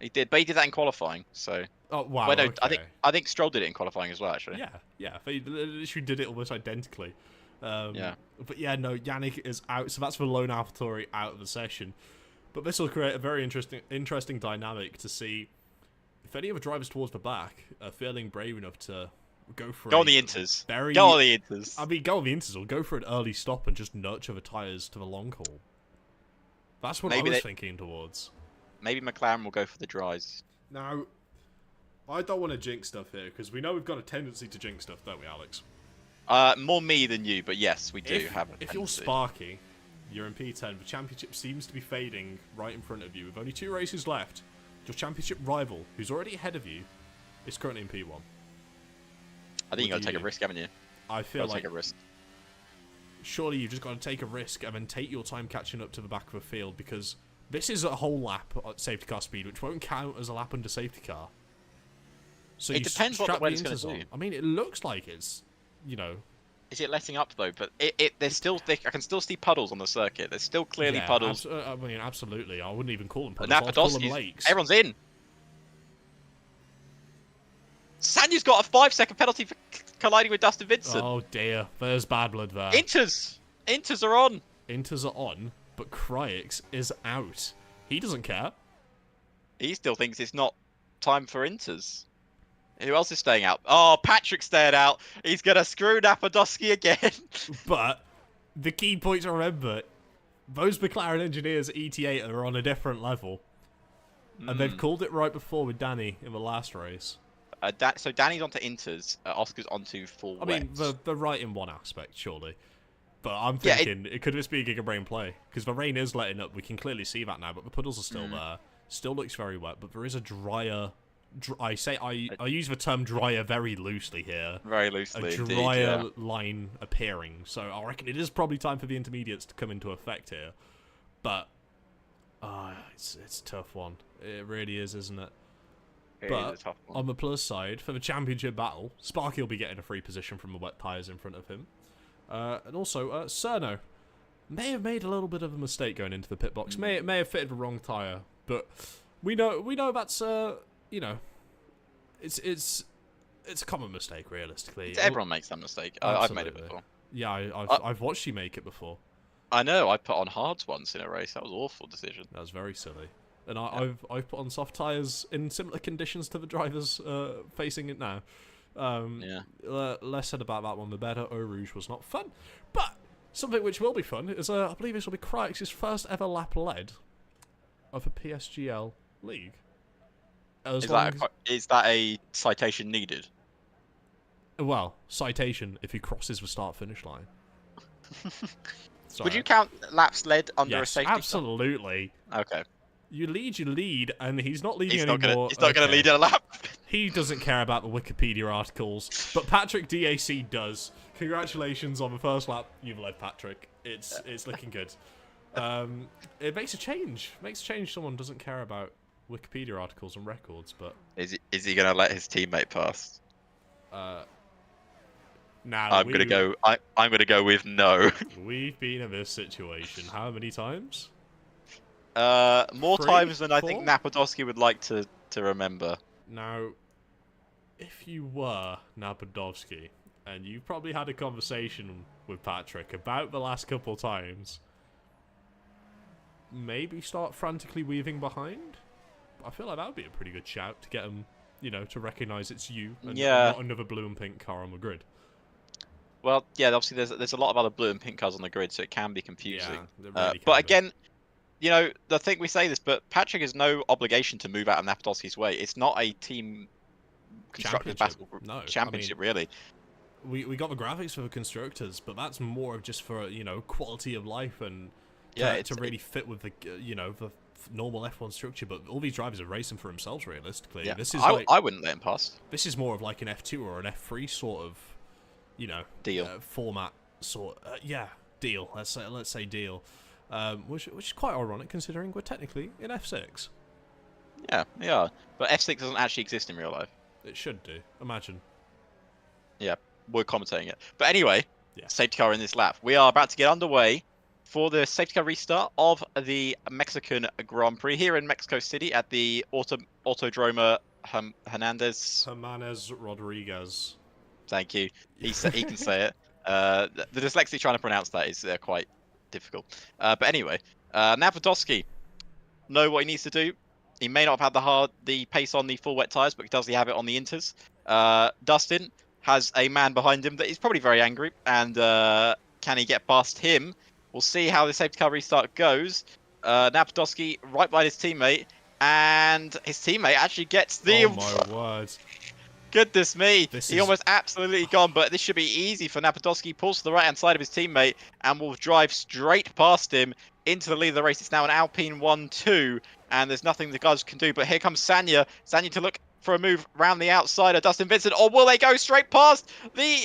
He did, but he did that in qualifying. So. Oh wow. Well, no, okay. I think Stroll did it in qualifying as well, actually. Yeah. They literally did it almost identically. Yeah. But yeah, no, Yannick is out, so that's the lone AlphaTauri out of the session. But this will create a very interesting dynamic to see if any of the drivers towards the back are feeling brave enough to go for Go on the Inters. Very, go on the Inters. I mean, go on the Inters or go for an early stop and just nurture the tyres to the long haul. That's what I was thinking towards. Maybe McLaren will go for the dries. Now, I don't want to jinx stuff here, because we know we've got a tendency to jinx stuff, don't we, Alex? More me than you, but yes, we do have a If you're tendency. Sparky, you're in P10, the championship seems to be fading right in front of you. With only 2 races left, your championship rival, who's already ahead of you, is currently in P1. I think you got to take a risk, haven't you? I feel like take a risk. Surely you've just got to take a risk and then take your time catching up to the back of the field, because this is a whole lap at safety car speed, which won't count as a lap under safety car. So It depends what the weather's going to do. I mean, it looks like it's, Is it letting up though? But there's still thick. I can still see puddles on the circuit. There's still clearly puddles. I mean, absolutely. I wouldn't even call them puddles. Now I'd call them lakes. Everyone's in. Sanya's got a 5-second penalty for colliding with Dustin Vincent. Oh dear, there's bad blood there. Inters are on. Inters are on, but Cryx is out. He doesn't care. He still thinks it's not time for Inters. Who else is staying out? Oh, Patrick stayed out. He's going to screw Napadowski again. But the key point to remember, those McLaren engineers at ET8 are on a different level. And they've called it right before with Danny in the last race. So Danny's onto Inters, Oscar's onto full I mean, wets. they're right in one aspect, surely. But I'm thinking, it could just be a Giga Brain play. Because the rain is letting up, we can clearly see that now, but the puddles are still there. Still looks very wet, but there is a drier... I use the term drier very loosely here. Very loosely, a drier line appearing. So I reckon it is probably time for the intermediates to come into effect here. But it's a tough one. It really is, isn't it? But on the plus side, for the championship battle, Sparky will be getting a free position from the wet tyres in front of him. And also, Cerno may have made a little bit of a mistake going into the pit box. May have fitted the wrong tyre, but we know that's it's a common mistake realistically. Everyone makes that mistake. I've made it before. Yeah, I've watched you make it before. I know. I put on hards once in a race. That was an awful decision. That was very silly. And I've put on soft tyres in similar conditions to the drivers facing it now. Less said about that one, the better. Eau Rouge was not fun. But something which will be fun is, I believe this will be Cryx's first ever lap led of a PSGL league. Is that a citation needed? Well, citation if he crosses the start-finish line. Would you count laps led under a safety absolutely. car? Okay. You lead, and he's not leading anymore. He's not going to lead in a lap. He doesn't care about the Wikipedia articles, but Patrick DAC does. Congratulations on the first lap. You've led, Patrick. It's looking good. It makes a change. Someone doesn't care about Wikipedia articles and records, but is he going to let his teammate pass? Now I'm going to go with no. We've been in this situation how many times? More 3, times than I 4? think Napadowski would like to remember. Now, if you were Napadowski, and you probably had a conversation with Patrick about the last couple times, maybe start frantically weaving behind. I feel like that would be a pretty good shout to get them, to recognise it's you and not another blue and pink car on the grid. Well, yeah, obviously there's a lot of other blue and pink cars on the grid, so it can be confusing. Yeah, it really can but be. again, the thing we say this, but Patrick has no obligation to move out of Napadowski's way. It's not a team constructors battle group championship, really. We got the graphics for the constructors, but that's more of just for quality of life and to really fit with the the normal F1 structure. But all these drivers are racing for themselves, realistically. Yeah, This is I wouldn't let him pass. This is more of like an F2 or an F3 sort of deal format sort. Deal. Let's say deal. Which is quite ironic considering we're technically in F6. Yeah, we are. But F6 doesn't actually exist in real life. It should do. Imagine. Yeah, we're commentating it. But anyway, Yeah. safety car in this lap. We are about to get underway for the safety car restart of the Mexican Grand Prix here in Mexico City at the Autodroma Hernandez. Jimenez Rodriguez. Thank you. He can say it. The dyslexia trying to pronounce that is quite difficult. But anyway, Napadowski know what he needs to do. He may not have had the pace on the full wet tyres, but he does have it on the inters. Dustin has a man behind him that is probably very angry, and can he get past him? We'll see how the safety car restart goes. Napadowski right by his teammate, and his teammate actually gets the... Oh my word. Goodness me, he almost absolutely gone, but this should be easy for Napadowski. Pulls to the right-hand side of his teammate and will drive straight past him into the lead of the race. It's now an Alpine 1-2, and there's nothing the guys can do. But here comes Sanya. Sanya to look for a move round the outside of Dustin Vincent, or will they go straight past the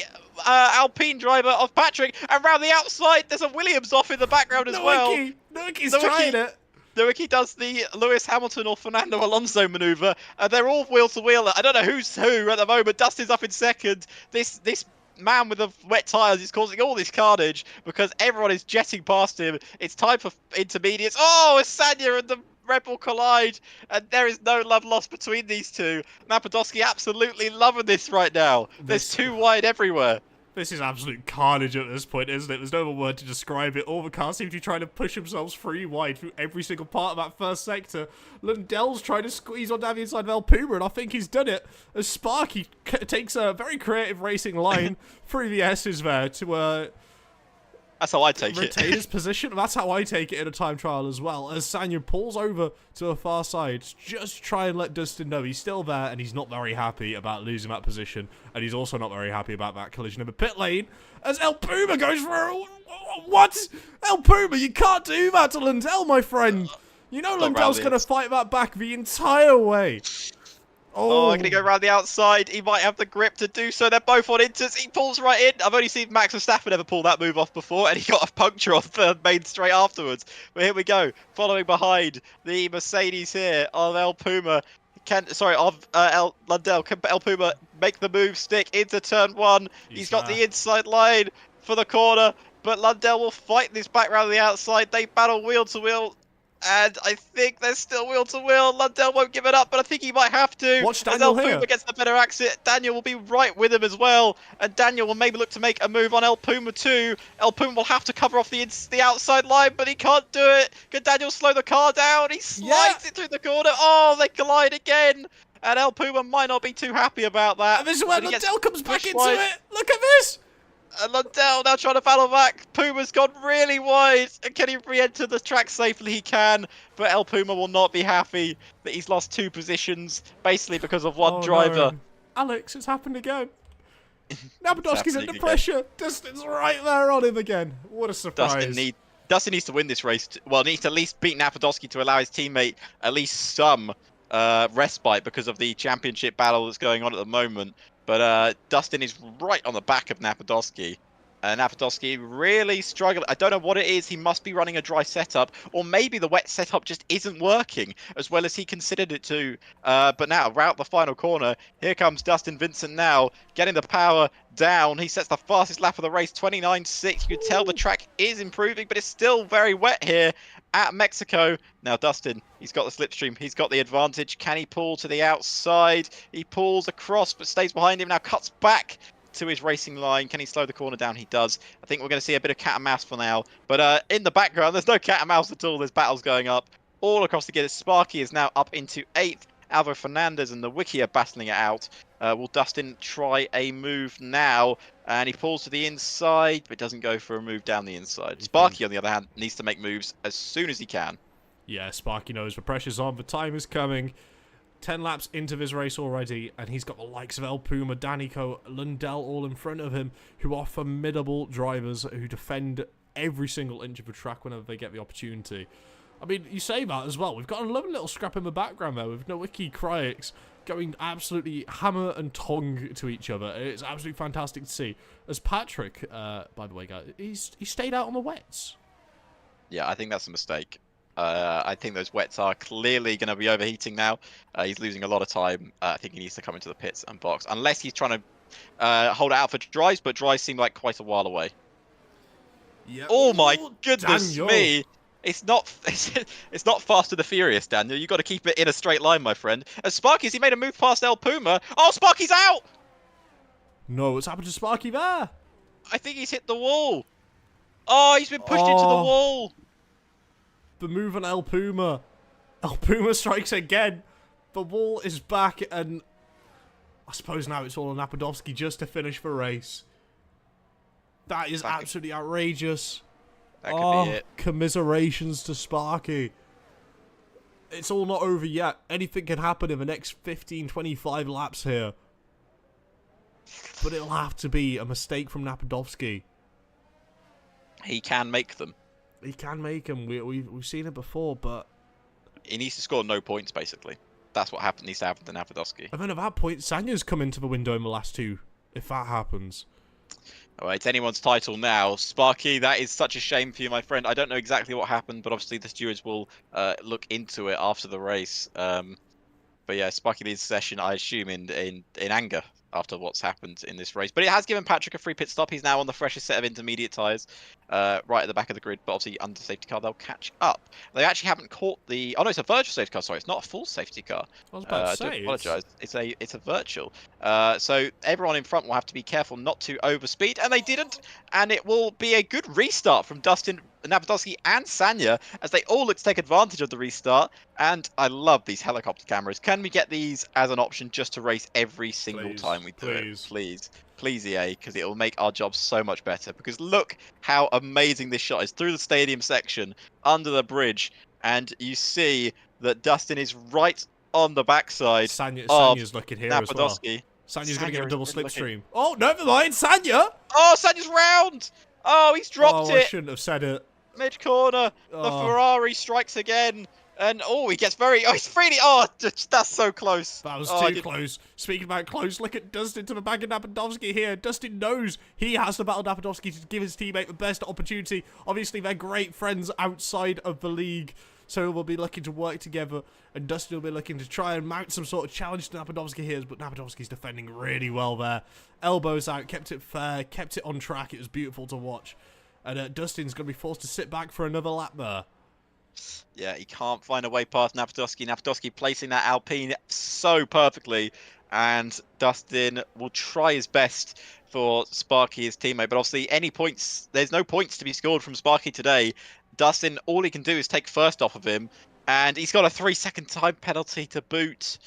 Alpine driver of Patrick? And round the outside, there's a Williams off in the background as well. Nowicki's trying it. Nowicki does the Lewis Hamilton or Fernando Alonso maneuver. They're all wheel to wheel. I don't know who's who at the moment. Dustin's up in second. This man with the wet tyres is causing all this carnage because everyone is jetting past him. It's time for intermediates. Oh, Sanya and the Red Bull collide, and there is no love lost between these two. Napadowski absolutely loving this right now. There's too wide everywhere. This is absolute carnage at this point, isn't it? There's no other word to describe it. All the cars seem to be trying to push themselves free wide through every single part of that first sector. Lundell's trying to squeeze on down the inside of El Puma, and I think he's done it. As Sparky takes a very creative racing line through the S's there to that's how I take it. Retain his position. That's how I take it in a time trial as well. As Sanya pulls over to the far side, just try and let Dustin know he's still there and he's not very happy about losing that position. And he's also not very happy about that collision in the pit lane. As El Puma goes for what? El Puma, you can't do that to Lundell, my friend. You know Lundell's going to fight that back the entire way. Oh, I'm going to go around the outside. He might have the grip to do so. They're both on inters. He pulls right in. I've only seen Max Verstappen ever pull that move off before, and he got a puncture off the main straight afterwards. But here we go. Following behind the Mercedes here of El Puma. Lundell. Can El Puma make the move stick into turn one? He's got the inside line for the corner, but Lundell will fight this back round the outside. They battle wheel to wheel. And I think there's still wheel to wheel. Lundell won't give it up, but I think he might have to. Watch Daniel here. As El Puma gets the better exit, Daniel will be right with him as well. And Daniel will maybe look to make a move on El Puma too. El Puma will have to cover off the outside line, but he can't do it. Can Daniel slow the car down? He slides it through the corner. Oh, they collide again. And El Puma might not be too happy about that. And this is where Lundell comes back into it. Look at this. And Lundell now trying to battle back. Puma's gone really wide. And can he re-enter the track safely? He can. But El Puma will not be happy that he's lost 2 positions, basically because of one driver. No. Alex, it's happened again. Napadowski's under pressure. Dustin's right there on him again. What a surprise. Dustin needs to win this race. Well, needs to at least beat Napadowski to allow his teammate at least some respite because of the championship battle that's going on at the moment. But Dustin is right on the back of Napadowski. Napadowski really struggling. I don't know what it is. He must be running a dry setup, or maybe the wet setup just isn't working as well as he considered it to. But now, route the final corner. Here comes Dustin Vincent now, getting the power down. He sets the fastest lap of the race, 29.6. You can tell the track is improving, but it's still very wet here at Mexico. Now Dustin, he's got the slipstream, he's got the advantage. Can he pull to the outside? He pulls across but stays behind him, now cuts back to his racing line. Can he slow the corner down? He does. I think we're going to see a bit of cat and mouse for now. But in the background, there's no cat and mouse at all. There's battles going up all across the grid. Sparky is now up into 8th. Alvaro Fernandez and the Wiki are battling it out. Will Dustin try a move now? And he pulls to the inside, but doesn't go for a move down the inside. Sparky, on the other hand, needs to make moves as soon as he can. Yeah, Sparky knows the pressure's on, the time is coming. 10 laps into this race already, and he's got the likes of El Puma, Danico, Lundell all in front of him, who are formidable drivers who defend every single inch of the track whenever they get the opportunity. I mean, you say that as well. We've got a lovely little scrap in the background there with Nowicki Cryx going absolutely hammer and tongue to each other. It's absolutely fantastic to see. As Patrick, by the way, guys, he stayed out on the wets. Yeah, I think that's a mistake. I think those wets are clearly going to be overheating now. He's losing a lot of time. I think he needs to come into the pits and box. Unless he's trying to hold it out for dries, but dries seem like quite a while away. Yep. Oh my goodness Daniel. me! It's not Fast and the Furious, Daniel. You've got to keep it in a straight line, my friend. As Sparky's, he made a move past El Puma. Oh, Sparky's out! No, what's happened to Sparky there? I think he's hit the wall. Oh, he's been pushed into the wall. The move on El Puma. El Puma strikes again. The wall is back, and I suppose now it's all on Napadovsky just to finish the race. That is absolutely outrageous. That could be it. Commiserations to Sparky. It's all not over yet. Anything can happen in the next 15, 25 laps here. But it'll have to be a mistake from Napadovsky. He can make them. He can make them. We've seen it before, but He needs to score no points, basically. That's what needs to happen to Napadovsky. and then at that point, Sanya's come into the window in the last two. If that happens. All right, it's anyone's title now. Sparky, that is such a shame for you, my friend. I don't know exactly what happened, but obviously the stewards will look into it after the race. But yeah, Sparky leads the session, I assume, in anger after what's happened in this race. But it has given Patrick a free pit stop. He's now on the freshest set of intermediate tyres, right at the back of the grid. But obviously, under safety car, they'll catch up. They actually haven't caught the... Oh, no, it's a virtual safety car. Sorry, it's not a full safety car. I was about to I say. do apologise. It's a virtual. So everyone in front will have to be careful not to overspeed, and they didn't. And it will be a good restart from Dustin, Napadovsky, and Sanya as they all look to take advantage of the restart. And I love these helicopter cameras. Can we get these as an option just to race every single time we do it? Please, EA, because it will make our job so much better. Because look how amazing this shot is through the stadium section, under the bridge, and you see that Dustin is right on the backside. Sanya's looking here as well. Napadovsky. Sanya's going to get a double slipstream. Looking. Oh, never mind, Sanya! Oh, Sanya's round! Oh, he's dropped I it! shouldn't have said it. Mid corner, the Oh. Ferrari strikes again, and he gets very. Oh, he's really. Oh, that's so close. That was Oh, too close. Speaking about close, look at Dustin to the back of Napadovsky here. Dustin knows he has to battle Napadovsky to give his teammate the best opportunity. Obviously, they're great friends outside of the league, so we'll be looking to work together, and Dustin will be looking to try and mount some sort of challenge to Napadovsky here, but Napadovsky's defending really well there. Elbows out, kept it fair, kept it on track. It was beautiful to watch. And Dustin's going to be forced to sit back for another lap there. Yeah, he can't find a way past Napadovsky. Napadovsky placing that Alpine so perfectly, and Dustin will try his best for Sparky, his teammate. But obviously, there's no points to be scored from Sparky today. Dustin, all he can do is take first off of him, and he's got a 3-second time penalty to boot.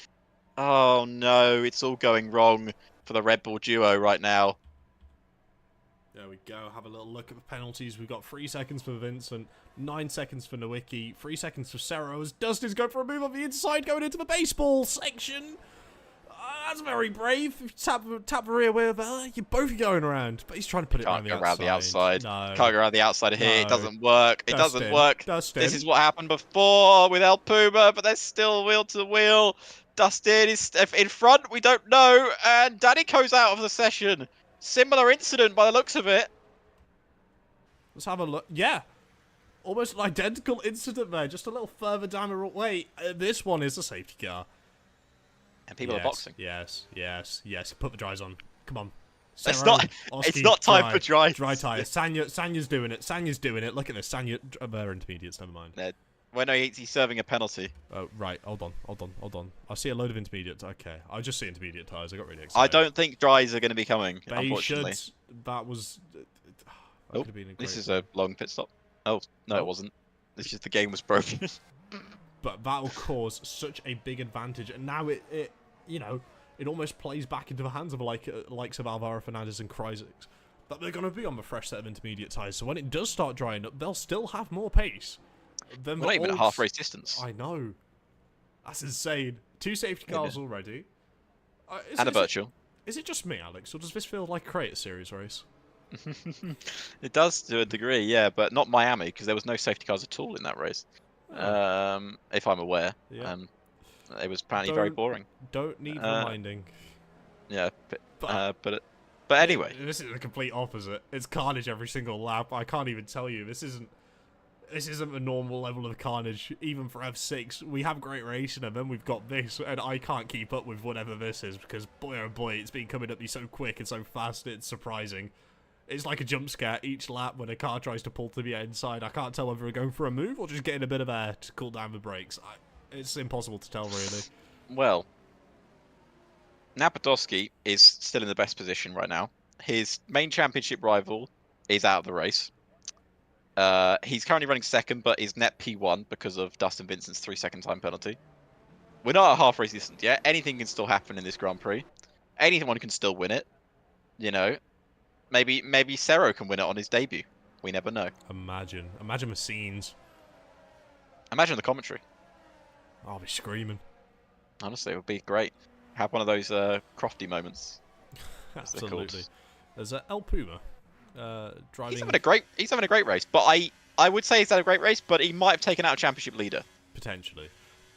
Oh no, it's all going wrong for the Red Bull duo right now. There we go. Have a little look at the penalties. We've got 3 seconds for Vincent, 9 seconds for Nowicki, 3 seconds for Serra. As Dustin's going for a move on the inside, going into the baseball section. That's very brave. If you tap the rear wheel there, you're both going around. But he's trying to put it around the outside. No. Can't go around the outside of here. No. It doesn't work. It doesn't work. Dustin. This is what happened before with El Puma, but there's still wheel to wheel. Dustin is in front. We don't know. And Danny goes out of the session. Similar incident by the looks of it. Let's have a look. Yeah. Almost an identical incident there. Just a little further down the way. This one is a safety car. And people are boxing. Yes. Put the dries on. Come on. It's Serra, not. Oski, It's not time for dry. Dry tyres. Sanya's doing it. Look at this. Sanya. They're intermediates. Never mind. Well, no, he's serving a penalty. Oh, right. Hold on. I see a load of intermediate. Okay, I just see intermediate tyres. I got really I excited. don't think dries are going to be coming, They unfortunately. should. That was. That Oh, could have been a this great is a long pit stop. Oh, no, Oh. it wasn't. It's just the game was broken. But that will cause such a big advantage, and now it you know, it almost plays back into the hands of likes of Alvaro Fernandez and Kreisig, that they're going to be on the fresh set of intermediate tyres. So when it does start drying up, they'll still have more pace. We're not even at half race distance. I know. That's insane. 2 safety cars already. And a virtual. Is it just me, Alex, or does this feel like a Creator Series race? It does to a degree, yeah, but not Miami, because there was no safety cars at all in that race. If I'm aware. Yeah. It was apparently very boring. Don't need reminding. Yeah, but anyway. This is the complete opposite. It's carnage every single lap. I can't even tell you. This isn't a normal level of carnage, even for F6. We have great racing, and then we've got this, and I can't keep up with whatever this is, because boy oh boy, it's been coming at me so quick and so fast, it's surprising. It's like a jump scare each lap when a car tries to pull to the inside. I can't tell whether we're going for a move or just getting a bit of air to cool down the brakes. It's impossible to tell, really. Well, Napadowski is still in the best position right now. His main championship rival is out of the race. He's currently running second, but is net P1 because of Dustin Vincent's 3-second time penalty. We're not at half race distance yet. Anything can still happen in this Grand Prix. Anyone can still win it. You know, maybe Serro can win it on his debut. We never know. Imagine the scenes. Imagine the commentary. I'll be screaming. Honestly, it would be great. Have one of those Crofty moments. Absolutely. There's El Puma driving. He's having a great race, but I would say he's had a great race, but he might have taken out a championship leader potentially.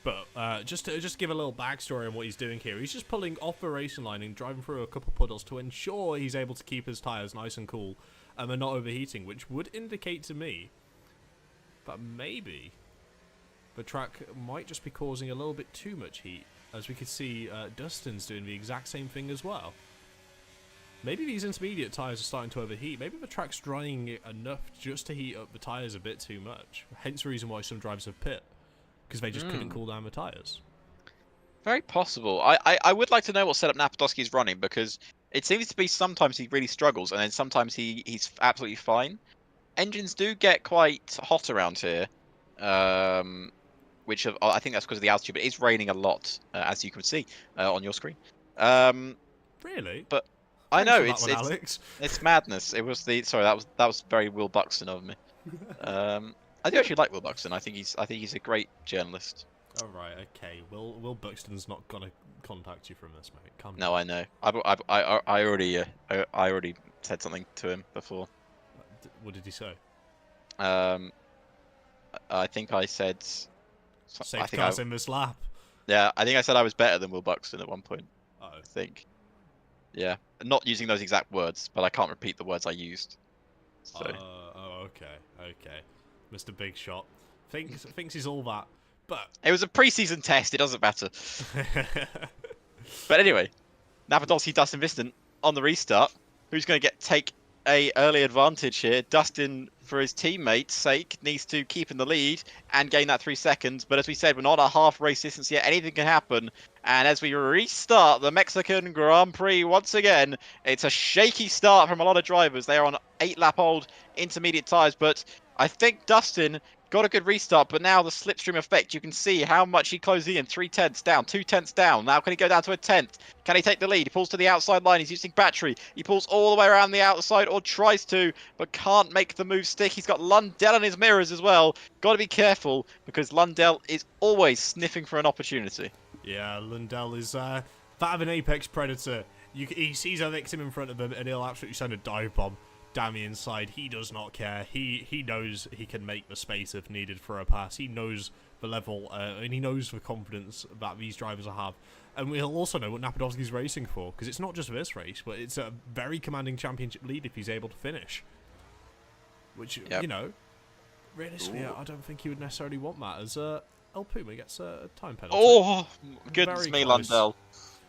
But just to give a little backstory on what he's doing here, he's just pulling off the racing line and driving through a couple puddles to ensure he's able to keep his tyres nice and cool and they're not overheating, which would indicate to me that maybe the track might just be causing a little bit too much heat, as we could see Dustin's doing the exact same thing as well. Maybe these intermediate tyres are starting to overheat. Maybe the track's drying enough just to heat up the tyres a bit too much. Hence the reason why some drivers have pit, because they just couldn't cool down the tyres. Very possible. I would like to know what setup Napadowski's running, because it seems to be sometimes he really struggles and then sometimes he's absolutely fine. Engines do get quite hot around here, which I think that's because of the altitude, but it's raining a lot, as you can see on your screen. Really? But Thanks I know for that one, Alex. it's madness. It was that was very Will Buxton of me. I do actually like Will Buxton. I think he's a great journalist. All right, okay. Will Buxton's not gonna contact you from this, mate. Come No, I know. I already said something to him before. What did he say? I think I said. Safety cars in this lap. Yeah, I think I said I was better than Will Buxton at one point. Uh-oh. I think. Yeah, not using those exact words, but I can't repeat the words I used. So. Okay. Mr. Big Shot thinks he's all that, but It was a pre-season test. It doesn't matter. But anyway, Napadowski, Dustin Vincent on the restart. Who's going to take a early advantage here? Dustin, for his teammates' sake, needs to keep in the lead and gain that 3 seconds. But as we said, we're not at half race distance yet. Anything can happen. And as we restart the Mexican Grand Prix once again, it's a shaky start from a lot of drivers. They are on 8-lap-old intermediate tyres, but I think Dustin got a good restart, but now the slipstream effect, you can see how much he closed in. 3/10 down, 2/10 down. Now can he go down to a 10th? Can he take the lead? He pulls to the outside line. He's using battery. He pulls all the way around the outside, or tries to, but can't make the move stick. He's got Lundell in his mirrors as well. Got to be careful, because Lundell is always sniffing for an opportunity. yeah, Lundell is that of an apex predator. He sees a victim in front of him and he'll absolutely send a dive bomb down the inside. He does not care. He knows he can make the space if needed for a pass. He knows the level and he knows the confidence that these drivers have. And we'll also know what Napadowski's racing for, because it's not just this race, but it's a very commanding championship lead if he's able to finish. Which, Yep. you know, realistically, I don't think he would necessarily want that, as El Puma gets a time penalty. Oh, goodness Very me, close. Lundell.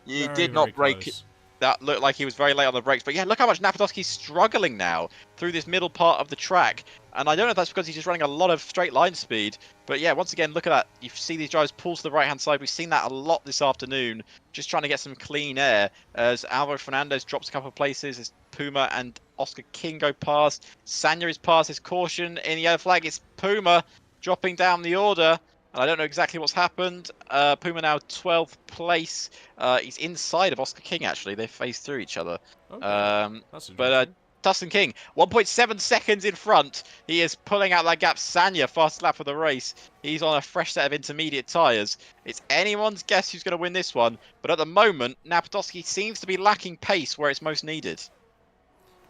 You Very, did not very break close. that looked like he was very late on the brakes. But yeah, look how much Napadovski's struggling now through this middle part of the track. And I don't know if that's because he's just running a lot of straight line speed. But yeah, once again, look at that. You see these drivers pull to the right-hand side. We've seen that a lot this afternoon, just trying to get some clean air. As Alvaro Fernandez drops a couple of places, as Puma and Oscar King go past. Sanya is past his caution in the yellow flag. It's Puma dropping down the order. And I don't know exactly what's happened. Puma now 12th place. He's inside of Oscar King, actually. They phase through each other. Okay. That's interesting. But Dustin King, 1.7 seconds in front. He is pulling out that gap. Sanya, fastest lap of the race. He's on a fresh set of intermediate tyres. It's anyone's guess who's going to win this one. But at the moment, Napadovski seems to be lacking pace where it's most needed.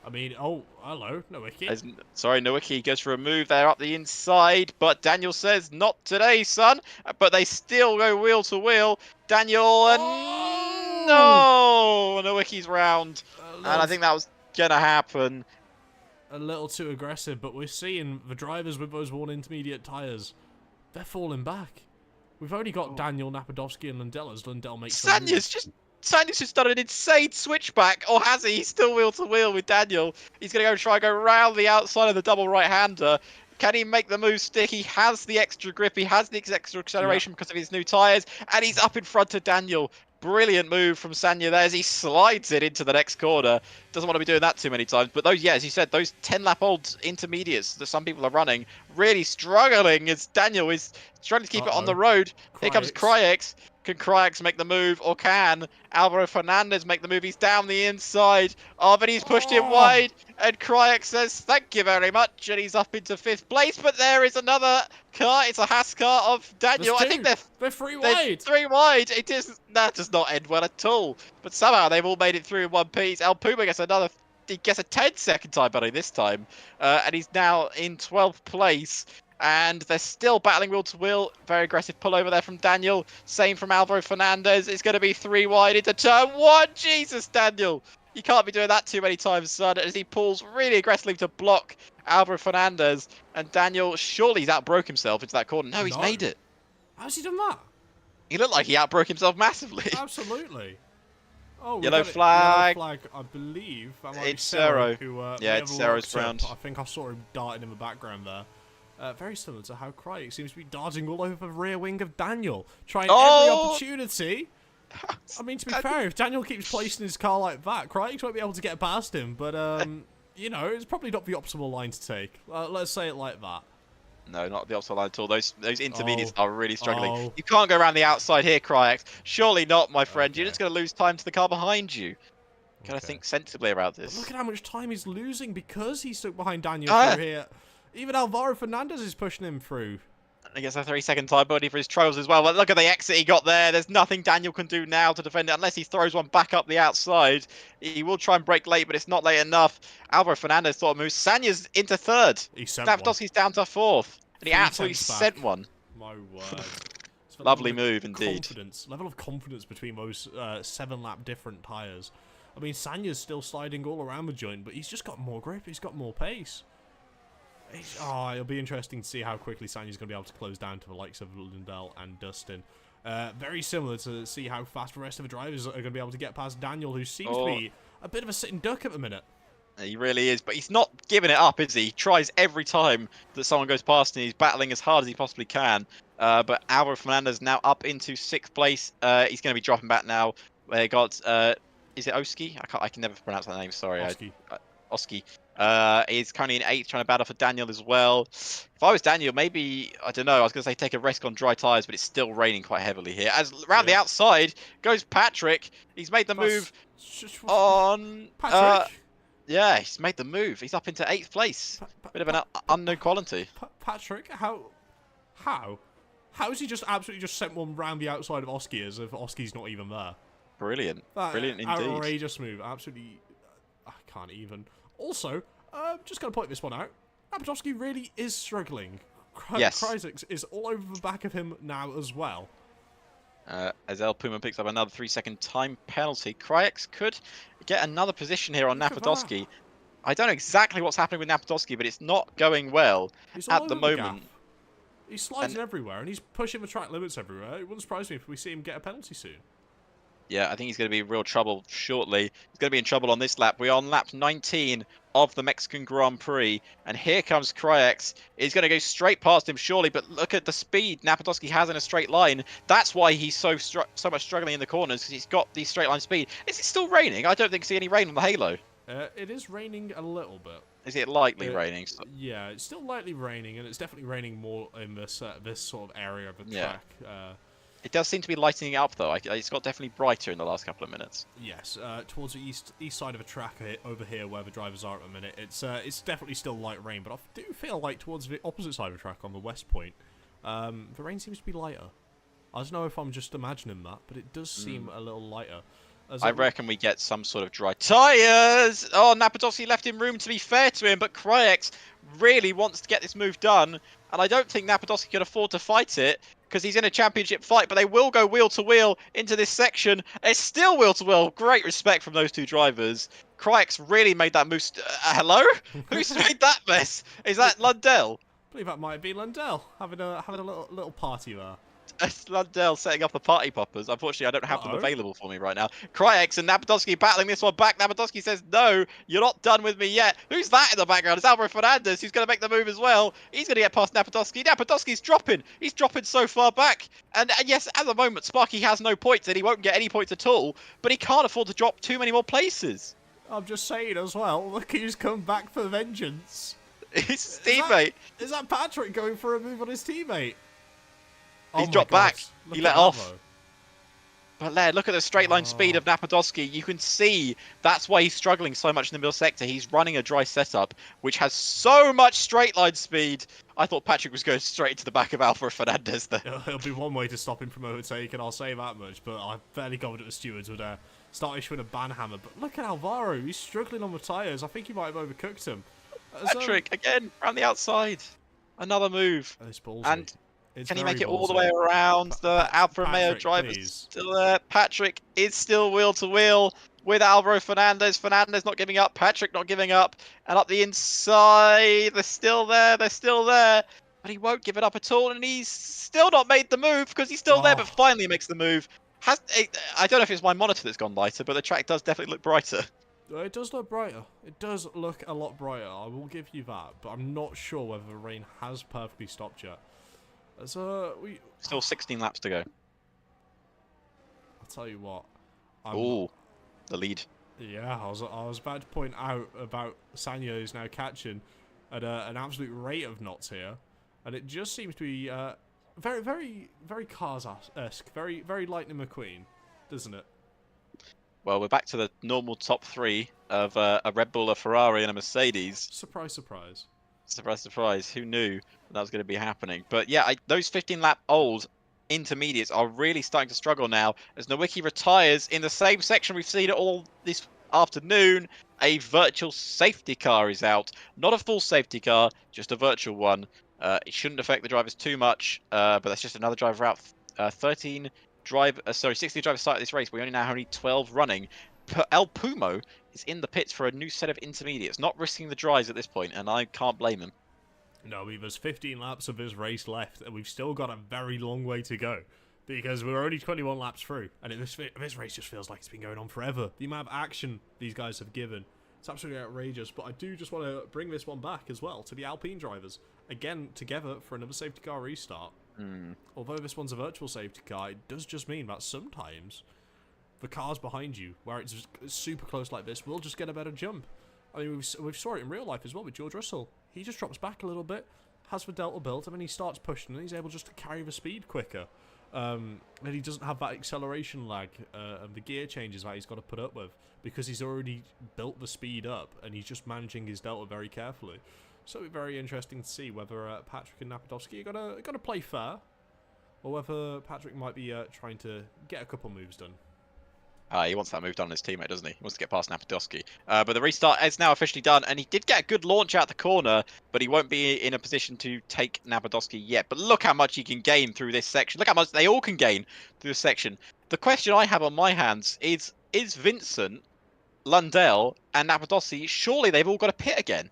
I mean, oh, hello, Nowicki. Sorry, Nowicki goes for a move there up the inside, but Daniel says, not today, son. But they still go wheel to wheel. Daniel, and no! Nowicki's round. And I think that was going to happen. A little too aggressive, but we're seeing the drivers with those worn intermediate tyres, they're falling back. We've only got Daniel, Napadovski, and Lundell as Lundell makes the move. Sanya's just done an insane switchback, or has he? He's still wheel to wheel with Daniel. He's going to try and go round the outside of the double right-hander. Can he make the move stick? He has the extra grip. He has the extra acceleration because of his new tyres. And he's up in front of Daniel. Brilliant move from Sanya there as he slides it into the next corner. Doesn't want to be doing that too many times. But those, yeah, as you said, those 10-lap-old intermediates that some people are running, really struggling as Daniel is trying to keep it on the road. Here comes Kriex. Can Kriex make the move, or can Alvaro Fernandez make the move? He's down the inside. Oh, but he's pushed it wide. And Kriex says, thank you very much. And he's up into 5th place. But there is another car. It's a Haas car of Daniel. I think they're 3 wide. 3 wide. That does not end well at all. But somehow they've all made it through in one piece. El Puma gets he gets a 10-second time penalty this time. And he's now in 12th place. And they're still battling wheel to wheel. Very aggressive pullover there from Daniel. Same from Alvaro Fernandez. It's going to be 3 wide into turn 1. Jesus, Daniel. You can't be doing that too many times, son. As he pulls really aggressively to block Alvaro Fernandez. And Daniel, surely he's outbroke himself into that corner. No, he's made it. How's he done that? He looked like he outbroke himself massively. Absolutely. Oh, yellow flag. Yellow flag, I believe. That might it's be Cerro. Yeah, it's Cerro's round. I think I saw him darting in the background there. Very similar to how Kriex seems to be darting all over the rear wing of Daniel, trying every opportunity. I mean, to be fair, if Daniel keeps placing his car like that, Kriex won't be able to get past him. But, you know, it's probably not the optimal line to take. Let's say it like that. No, not the optimal line at all. Those intermediates are really struggling. You can't go around the outside here, Kriex. Surely not, my friend. You're just going to lose time to the car behind you. Got to think sensibly about this. But look at how much time he's losing because he's stuck behind Daniel through here. Even Alvaro Fernandez is pushing him through. I guess a 3-second time penalty for his trials as well. But look at the exit he got there. There's nothing Daniel can do now to defend it unless he throws one back up the outside. He will try and break late, but it's not late enough. Alvaro Fernandez thought moves. Sanya's into 3rd. He sent one. Napadovski's down to 4th. And he absolutely sent one. My word. Lovely move indeed. Level of confidence between those 7-lap different tyres. I mean, Sanya's still sliding all around the joint, but he's just got more grip. He's got more pace. It'll be interesting to see how quickly Sanya's going to be able to close down to the likes of Lundell and Dustin. Very similar to see how fast the rest of the drivers are going to be able to get past Daniel, who seems to be a bit of a sitting duck at the minute. He really is, but he's not giving it up, is he? He tries every time that someone goes past and he's battling as hard as he possibly can. But Alvaro Fernandez now up into 6th place. He's going to be dropping back now. They got, is it Oski? I can never pronounce that name, sorry. Oski. He's currently in 8th, trying to battle for Daniel as well. If I was Daniel, maybe, I don't know, I was going to say take a risk on dry tyres, but it's still raining quite heavily here. As around the outside goes Patrick. He's made the move on... Patrick? Yeah, he's made the move. He's up into 8th place. Bit of an unknown quality. Patrick, how? How's he just absolutely just sent one round the outside of Oski as if Oski's not even there? Brilliant. Brilliant indeed. Outrageous move. Absolutely, I can't even. Also, just going to point this one out. Napadovski really is struggling. Yes. Kriex is all over the back of him now as well. As El Puma picks up another 3-second time penalty. Kriex could get another position here on Napadovski. I don't know exactly what's happening with Napadovski, but it's not going well at the moment. He's sliding everywhere, and he's pushing the track limits everywhere. It wouldn't surprise me if we see him get a penalty soon. Yeah, I think he's going to be in real trouble shortly. He's going to be in trouble on this lap. We're on lap 19 of the Mexican Grand Prix, and here comes Kriex. He's going to go straight past him, surely, but look at the speed Napadowski has in a straight line. That's why he's so much struggling in the corners, because he's got the straight line speed. Is it still raining? I don't think I see any rain on the Halo. It is raining a little bit. Is it lightly raining? Yeah, it's still lightly raining, and it's definitely raining more in this sort of area of the Yeah. track. It does seem to be lightening up, though. It's got definitely brighter in the last couple of minutes. Yes, towards the east side of the track over here, where the drivers are at the minute, it's definitely still light rain, but I do feel like towards the opposite side of the track on the west point, the rain seems to be lighter. I don't know if I'm just imagining that, but it does seem a little lighter. I reckon we get some sort of dry tyres. Oh, Napadowski left him room, to be fair to him, but Kriex really wants to get this move done, and I don't think Napadowski can afford to fight it, because he's in a championship fight, but they will go wheel to wheel into this section. It's still wheel to wheel. Great respect from those two drivers. Kriex really made that move. Hello? Who's made that mess? Is that Lundell? I believe that might be Lundell having a little party there. It's Lundell setting up the party poppers. Unfortunately, I don't have them available for me right now. Kriex and Napadowski battling this one back. Napadowski says, no, you're not done with me yet. Who's that in the background? It's Alvaro Fernandez, who's going to make the move as well. He's going to get past Napadowski. Napadowski's dropping. He's dropping so far back. And yes, at the moment, Sparky has no points, and he won't get any points at all. But he can't afford to drop too many more places. I'm just saying as well, look who's come back for vengeance. It's his teammate. Is that Patrick going for a move on his teammate? He's Oh dropped back. Look He at let that, off. though. But there, look at the straight line speed of Napadowski. You can see that's why he's struggling so much in the middle sector. He's running a dry setup, which has so much straight line speed. I thought Patrick was going straight into the back of Alvaro Fernandez there. It'll be one way to stop him from overtaking, I'll say that much, but I'm fairly confident the stewards would start issuing a ban hammer. But look at Alvaro, he's struggling on the tyres. I think he might have overcooked him. Patrick, again, around the outside. Another move. And can he make it all the way around? The Alfa Romeo driver's still there. Patrick is still wheel to wheel with Alvaro Fernandez. Fernandez not giving up. Patrick not giving up. And up the inside, they're still there. They're still there. But he won't give it up at all. And he's still not made the move because he's still there, but finally makes the move. I don't know if it's my monitor that's gone lighter, but the track does definitely look brighter. It does look brighter. It does look a lot brighter. I will give you that. But I'm not sure whether the rain has perfectly stopped yet. Still 16 laps to go. I'll tell you what. Oh, the lead. Yeah, I was about to point out about Sanya is now catching at an absolute rate of knots here, and it just seems to be very, very, very Cars-esque, very, very Lightning McQueen, doesn't it? Well, we're back to the normal top three of a Red Bull, a Ferrari, and a Mercedes. Surprise, surprise. Surprise, surprise. Who knew that was going to be happening? But yeah, those 15-lap old intermediates are really starting to struggle now as Nowicki retires in the same section we've seen it all this afternoon. A virtual safety car is out. Not a full safety car, just a virtual one. It shouldn't affect the drivers too much, but that's just another driver out. 16 drivers started this race. We only now need 12 running. El Pumo is in the pits for a new set of intermediates, not risking the dries at this point, and I can't blame him. No, there's 15 laps of this race left, and we've still got a very long way to go, because we're only 21 laps through, and this race just feels like it's been going on forever. The amount of action these guys have given, it's absolutely outrageous, but I do just want to bring this one back as well to the Alpine drivers, again, together for another safety car restart. Although this one's a virtual safety car, it does just mean that sometimes the cars behind you, where it's super close like this, will just get a better jump. I mean, we saw it in real life as well with George Russell. He just drops back a little bit, has the delta built, and then he starts pushing, and he's able just to carry the speed quicker. And he doesn't have that acceleration lag and the gear changes that he's got to put up with, because he's already built the speed up, and he's just managing his delta very carefully. So it'll be very interesting to see whether Patrick and Napadowski are gonna play fair, or whether Patrick might be trying to get a couple moves done. He wants that move done on his teammate, doesn't he? He wants to get past Napadowski. But the restart is now officially done, and he did get a good launch out the corner, but he won't be in a position to take Napadowski yet. But look how much he can gain through this section. Look how much they all can gain through this section. The question I have on my hands is Vincent, Lundell, and Napadowski, surely they've all got to pit again?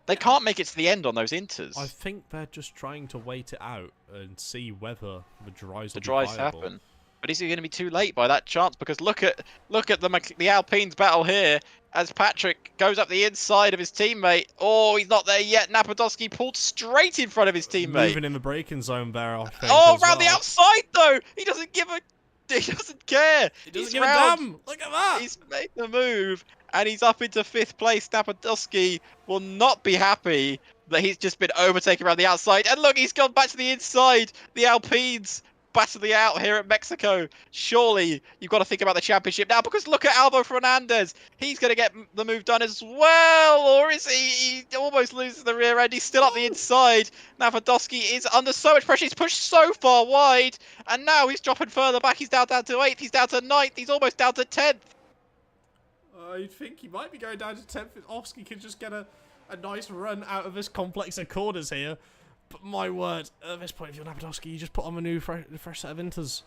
They can't make it to the end on those inters. I think they're just trying to wait it out and see whether the dries happen. But is he going to be too late by that chance? Because look at the Alpines battle here as Patrick goes up the inside of his teammate. Oh, he's not there yet. Napadovsky pulled straight in front of his teammate. Moving in the braking zone there, I think. Oh, as round the well. outside though. He doesn't give a. He doesn't care. He doesn't He's give a round. damn. Look at that. He's made the move, and he's up into 5th place. Napadovsky will not be happy that he's just been overtaken around the outside. And look, he's gone back to the inside. The Alpines battling out here at Mexico. Surely you've got to think about the championship now, because look at Albo Fernandez. He's going to get the move done as well, or is he? He almost loses the rear end. He's still up the inside. Napadovsky is under so much pressure. He's pushed so far wide, and now he's dropping further back. He's down to 8th. He's down to 9th. He's almost down to 10th. I think he might be going down to 10th. Oski can just get a nice run out of this complex of corners here. But my word, at this point, if you're Napadovsky, you just put on a new fresh set of inters.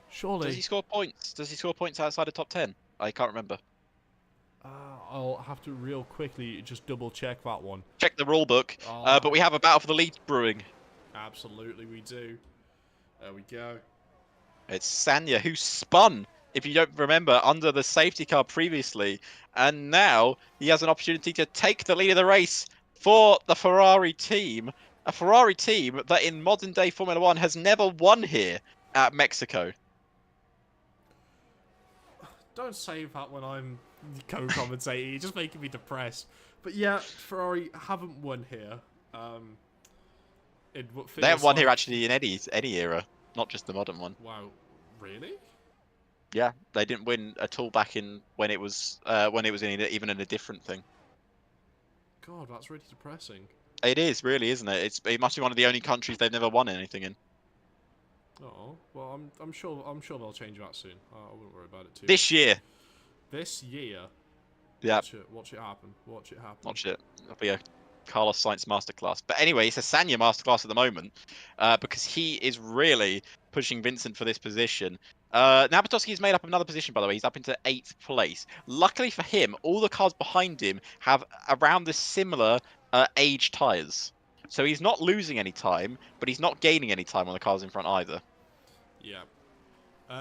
Surely. Does he score points? Does he score points outside of top 10? I can't remember. I'll have to real quickly just double check that one. Check the rule book. But we have a battle for the lead brewing. Absolutely, we do. There we go. It's Sanya who spun, if you don't remember, under the safety car previously. And now he has an opportunity to take the lead of the race for the Ferrari team. A Ferrari team that in modern day Formula 1 has never won here at Mexico. Don't say that when I'm co-commentating. You're just making me depressed. But yeah, Ferrari haven't won here. They haven't won here actually in any era, not just the modern one. Wow, really? Yeah, they didn't win at all back in when it was even in a different thing. God, that's really depressing. It is really, isn't it? It must be one of the only countries they've never won anything in. Oh well, I'm sure they'll change that soon. I wouldn't worry about it too. This year. This year. Yeah. Watch it happen. Watch it happen. Watch it. It'll be a Carlos Sainz masterclass. But anyway, it's a Sanya masterclass at the moment because he is really pushing Vincent for this position. Napadovsky has made up another position, by the way. He's up into 8th place. Luckily for him, all the cars behind him have around the similar age tyres. So he's not losing any time, but he's not gaining any time on the cars in front either. Yeah.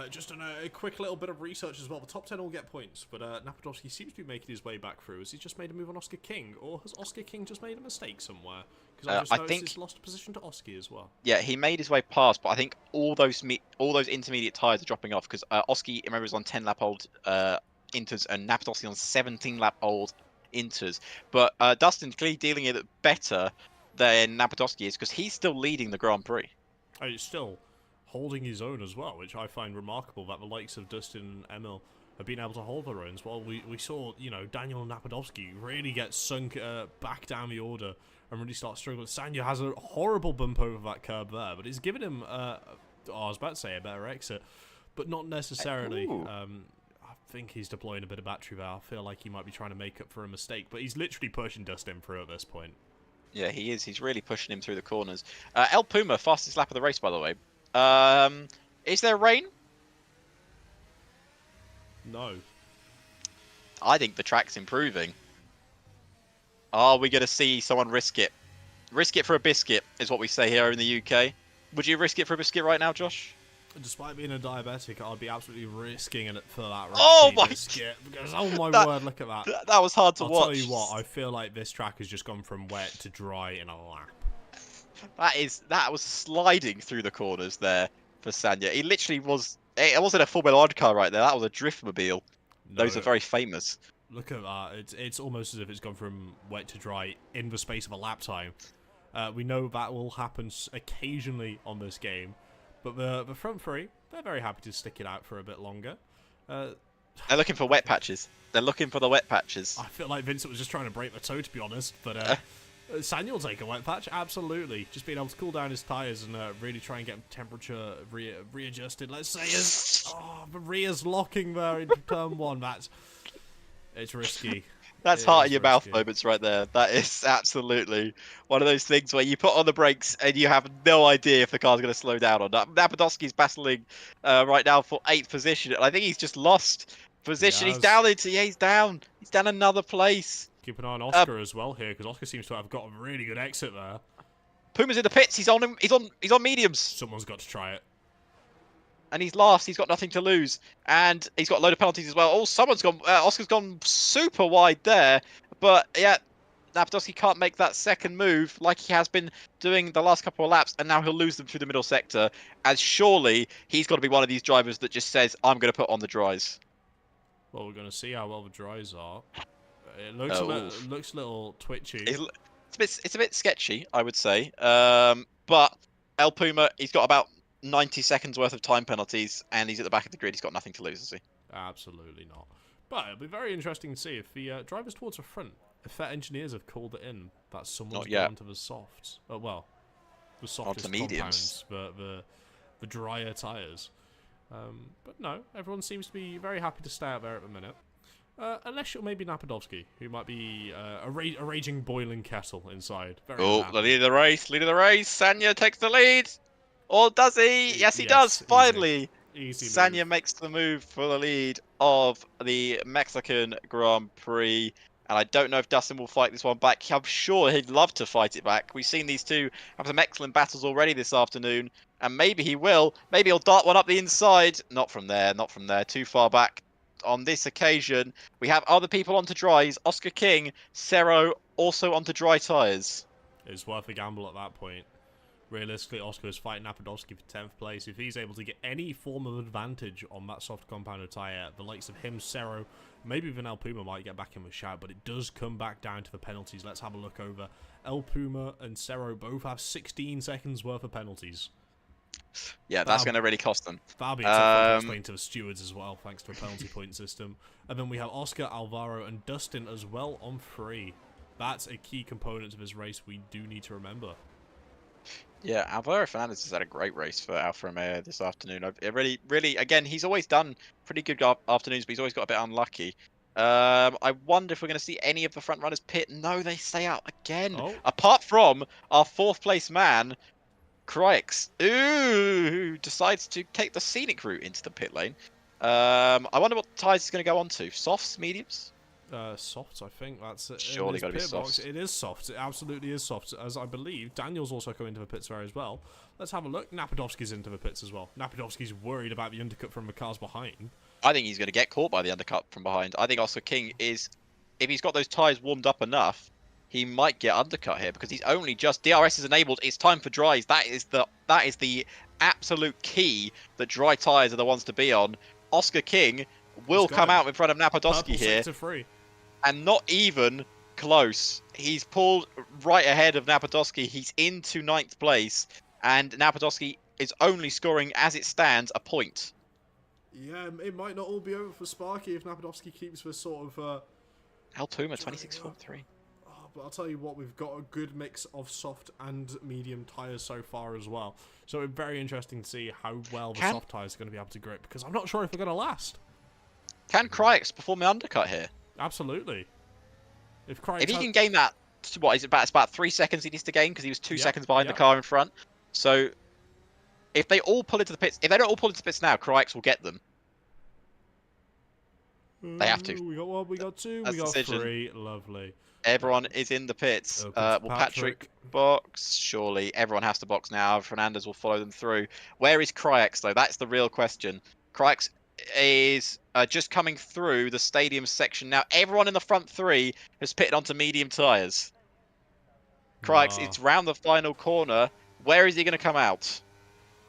Just a quick little bit of research as well. The top 10 all get points, but Napadovsky seems to be making his way back through. Has he just made a move on Oscar King, or has Oscar King just made a mistake somewhere? Because I think he's lost a position to Oski as well. Yeah, he made his way past, but I think all those intermediate tyres are dropping off because Oski, remember, is on 10-lap-old Inters and Napadovsky on 17-lap-old Inters. But Dustin's clearly dealing it better than Napadovsky is because he's still leading the Grand Prix. Oh, he's still holding his own as well, which I find remarkable that the likes of Dustin and Emil have been able to hold their own. Well, we saw, you know, Daniel Napadovsky really get sunk back down the order and really start struggling. Sanya has a horrible bump over that curb there, but it's given him, I was about to say a better exit, but not necessarily. I think he's deploying a bit of battery there. I feel like he might be trying to make up for a mistake, but he's literally pushing Dustin through at this point. Yeah, he is. He's really pushing him through the corners. El Puma, fastest lap of the race, by the way. Is there rain? No. I think the track's improving. Are we going to see someone risk it? Risk it for a biscuit is what we say here in the UK. Would you risk it for a biscuit right now, Josh? Despite being a diabetic, I'd be absolutely risking it for that biscuit. Because, oh my word, look at that. That was hard to watch. I'll tell you what, I feel like this track has just gone from wet to dry in a lap. That was sliding through the corners there for Sanya. He literally was. It wasn't a Formula 1 car right there. That was a driftmobile. No, those are very famous. Look at that. It's almost as if it's gone from wet to dry in the space of a lap time. We know that will happen occasionally on this game, but the front three, they're very happy to stick it out for a bit longer. They're looking for wet patches. They're looking for the wet patches. I feel like Vincent was just trying to break the toe, to be honest, but Sanya will take a wet patch, absolutely. Just being able to cool down his tyres and really try and get temperature readjusted. Let's say the rear's locking there in turn one. It's risky. That's heart in your mouth moments right there. That is absolutely one of those things where you put on the brakes and you have no idea if the car's going to slow down or not. Napadovsky's battling right now for 8th position, and I think he's just lost position. He's down he's down. He's down another place. Keep an eye on Oscar as well here, because Oscar seems to have got a really good exit there. Puma's in the pits. He's on him. He's on mediums. Someone's got to try it. and he's last. He's got nothing to lose, and he's got a load of penalties as well. Oh, someone's gone. Oscar's gone super wide there, but yeah, Napadowski can't make that second move like he has been doing the last couple of laps, and now he'll lose them through the middle sector. As surely he's got to be one of these drivers that just says, "I'm going to put on the dries." Well, we're going to see how well the dries are. It looks looks a little twitchy. It's a bit sketchy, I would say. But El Puma, he's got about 90 seconds worth of time penalties, and he's at the back of the grid. He's got nothing to lose, has he? Absolutely not. But it'll be very interesting to see if the drivers towards the front, if their engineers have called it in that someone's gone to the softs. Well, the softest compounds, but the drier tyres. But no, everyone seems to be very happy to stay out there at the minute. Unless you're maybe Napadowski, who might be a raging boiling kettle inside. Very the lead of the race, Sanya takes the lead. Or does he? Yes, he does, finally. Easy Sanya move. makes the move for the lead of the Mexican Grand Prix. And I don't know if Dustin will fight this one back. I'm sure he'd love to fight it back. We've seen these two have some excellent battles already this afternoon. And maybe he will. Maybe he'll dart one up the inside. Not from there, not from there. Too far back. On this occasion, we have other people onto dries. Oscar King, Cerro also onto dry tyres. It's worth a gamble at that point. Realistically, Oscar is fighting Napadowski for 10th place. If he's able to get any form of advantage on that soft compounded tyre, the likes of him, Cerro, maybe even El Puma might get back in with shout, but it does come back down to the penalties. Let's have a look over. El Puma and Cerro both have 16 seconds worth of penalties. Yeah, that's going to really cost them. That'll be a tough one to explain to the stewards as well, thanks to a penalty point system. And then we have Oscar, Alvaro, and Dustin as well on free. That's a key component of this race we do need to remember. Yeah, Alvaro Fernandez has had a great race for Alfa Romeo this afternoon. Really, again, he's always done pretty good afternoons, but he's always got a bit unlucky. I wonder if we're going to see any of the front runners pit. No, they stay out again. Oh. Apart from our 4th place man, Crix, who decides to take the scenic route into the pit lane. I wonder what tyres he's going to go on to. Softs, mediums? Soft, I think that's it. Surely got to be soft. It is soft. It absolutely is soft, as I believe Daniel's also coming into the pits there as well. Let's have a look. Napadowski's into the pits as well. Napadowski's worried about the undercut from the cars behind. I think he's going to get caught by the undercut from behind. I think Oscar King is, if he's got those tyres warmed up enough, he might get undercut here because he's only just DRS is enabled. It's time for dries. That is the absolute key that dry tyres are the ones to be on. Oscar King will come out in front of Napadowski here. Free. And not even close. He's pulled right ahead of Napadowski. He's into 9th place. And Napadowski is only scoring, as it stands, a point. Yeah, it might not all be over for Sparky if Napadowski keeps this sort of... El Puma, 26.43. But I'll tell you what, we've got a good mix of soft and medium tyres so far as well. So it's very interesting to see how well the soft tyres are going to be able to grip, because I'm not sure if they're going to last. Can Crix perform the undercut here? Absolutely. If he can gain that, what is it? It's about 3 seconds he needs to gain because he was 2 seconds behind the car in front. So if they all pull into the pits, if they don't all pull into the pits now, Crix will get them. They have to. We got 1, we got 2, we got 3. Lovely. Everyone is in the pits. Will Patrick box? Surely everyone has to box now. Fernandez will follow them through. Where is Crix though? That's the real question. Crix is just coming through the stadium section now. Everyone in the front 3 has pitted onto medium tyres. Crix, it's round the final corner. Where is he going to come out?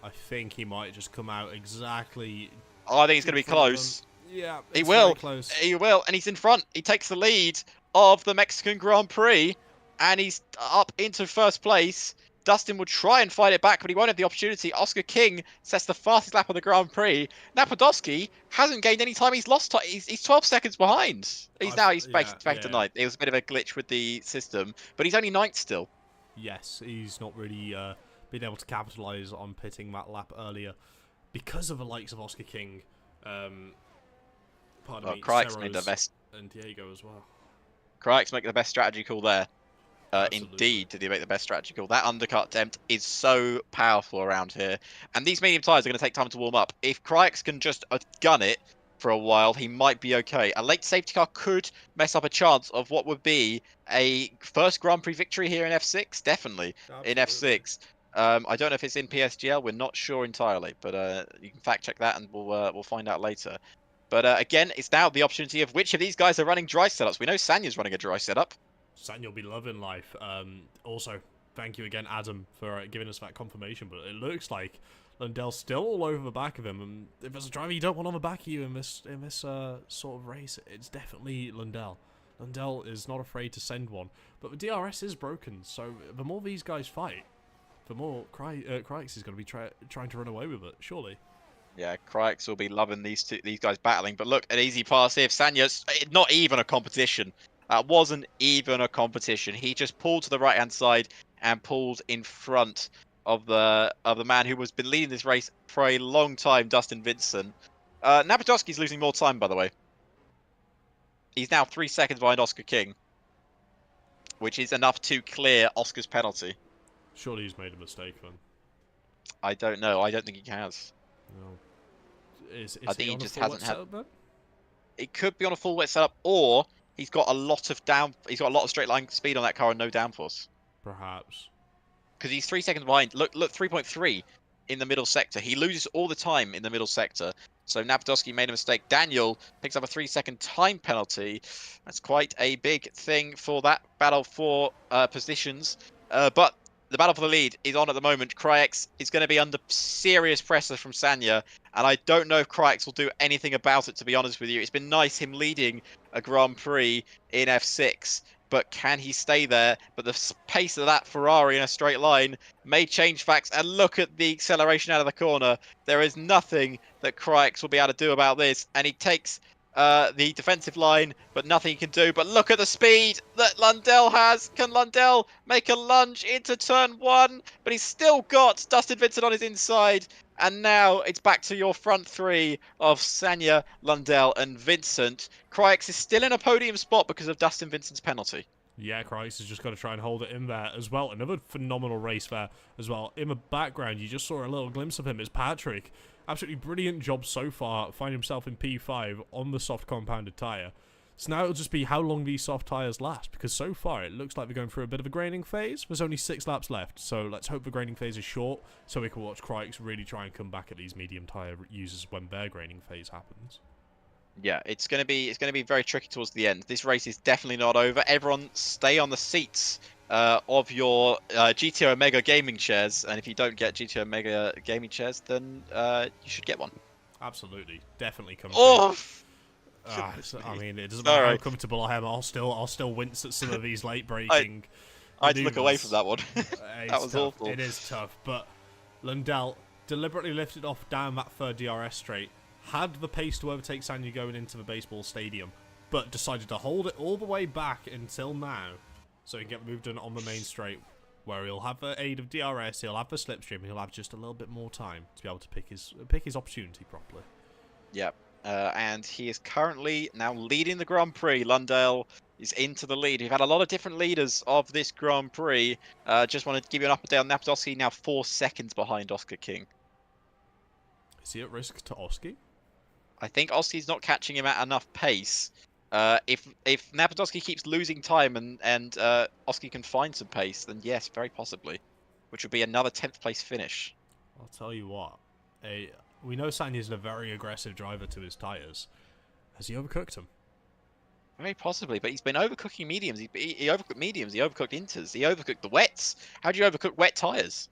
I think he might just come out exactly. Oh, I think it's going to be close. Yeah, he will. Close. He will, and he's in front. He takes the lead of the Mexican Grand Prix, and he's up into 1st place. Dustin will try and fight it back, but he won't have the opportunity. Oscar King sets the fastest lap of the Grand Prix. Napadowski hasn't gained any time. He's lost time. He's 12 seconds behind. He's back to 9th. It was a bit of a glitch with the system, but he's only 9th still. Yes, he's not really been able to capitalise on pitting that lap earlier because of the likes of Oscar King. Pardon me, Crix made the best. And Diego as well. Crix make the best strategy call there. Indeed, did he make the best strategy call? That undercut attempt is so powerful around here. And these medium tyres are going to take time to warm up. If Crix can just gun it for a while, he might be okay. A late safety car could mess up a chance of what would be a first Grand Prix victory here in F6. Definitely. Absolutely. In F6. I don't know if it's in PSGL. We're not sure entirely, but you can fact check that, and we'll find out later. But again, it's now the opportunity of which of these guys are running dry setups. We know Sanya's running a dry setup. Sanya will be loving life. Also, thank you again, Adam, for giving us that confirmation. But it looks like Lundell's still all over the back of him. And if there's a driver you don't want on the back of you in this sort of race, it's definitely Lundell. Lundell is not afraid to send one. But the DRS is broken, so the more these guys fight, the more Crix is going to be trying to run away with it, surely. Yeah, Crix will be loving these guys battling. But look, an easy pass here. Sanya's not even a competition. Wasn't even a competition. He just pulled to the right-hand side and pulled in front of the man who has been leading this race for a long time, Dustin Vincent. Napatowski's losing more time, by the way. He's now 3 seconds behind Oscar King, which is enough to clear Oscar's penalty. Surely he's made a mistake then. I don't know. I don't think he has. No. I think he just hasn't had. Setup, then? It could be on a full wet setup, or he's got a lot of He's got a lot of straight line speed on that car and no downforce. Perhaps. Because he's 3 seconds behind. Look, 3.3 in the middle sector. He loses all the time in the middle sector. So Napatowski made a mistake. Daniel picks up a 3-second time penalty. That's quite a big thing for that battle for positions. But the battle for the lead is on at the moment. Crix is going to be under serious pressure from Sanya. And I don't know if Crix will do anything about it, to be honest with you. It's been nice him leading a Grand Prix in F6. But can he stay there? But the pace of that Ferrari in a straight line may change facts. And look at the acceleration out of the corner. There is nothing that Crix will be able to do about this. And he takes the defensive line, but nothing he can do. But look at the speed that Lundell has. Can Lundell make a lunge into turn 1? But he's still got Dustin Vincent on his inside. And now it's back to your front three of Sanya, Lundell, and Vincent. Crix is still in a podium spot because of Dustin Vincent's penalty. Yeah, Crix has just got to try and hold it in there as well. Another phenomenal race there as well. In the background, you just saw a little glimpse of him. It's Patrick. Absolutely brilliant job so far, finding himself in P5 on the soft compounded tyre. So now it'll just be how long these soft tyres last, because so far it looks like we're going through a bit of a graining phase. There's only 6 laps left, so let's hope the graining phase is short, so we can watch Crix really try and come back at these medium tyre users when their graining phase happens. Yeah, it's gonna be very tricky towards the end. This race is definitely not over. Everyone, stay on the seats of your GTO Omega gaming chairs, and if you don't get GTO Omega gaming chairs, then you should get one. Absolutely, definitely come. Oh. I mean, it doesn't matter how comfortable I am. I'll still wince at some of these late braking. I had to look away from that one. That was tough. awful. It is tough, but Lundell deliberately lifted off down that third DRS straight, had the pace to overtake Sanya going into the baseball stadium, but decided to hold it all the way back until now, so he can get moved on the main straight, where he'll have the aid of DRS, he'll have the slipstream, and he'll have just a little bit more time to be able to pick his opportunity properly. Yep. And he is currently now leading the Grand Prix. Lundell is into the lead. We've had a lot of different leaders of this Grand Prix. Just wanted to give you an update on Napatowski, now 4 seconds behind Oscar King. Is he at risk to Oski? I think Oski's not catching him at enough pace. If Napatowski keeps losing time and Oski can find some pace, then yes, very possibly. Which would be another 10th place finish. I'll tell you what. We know Sanya's a very aggressive driver to his tyres. Has he overcooked him? Very possibly, but he's been overcooking mediums. He overcooked mediums, he overcooked inters, he overcooked the wets. How do you overcook wet tyres?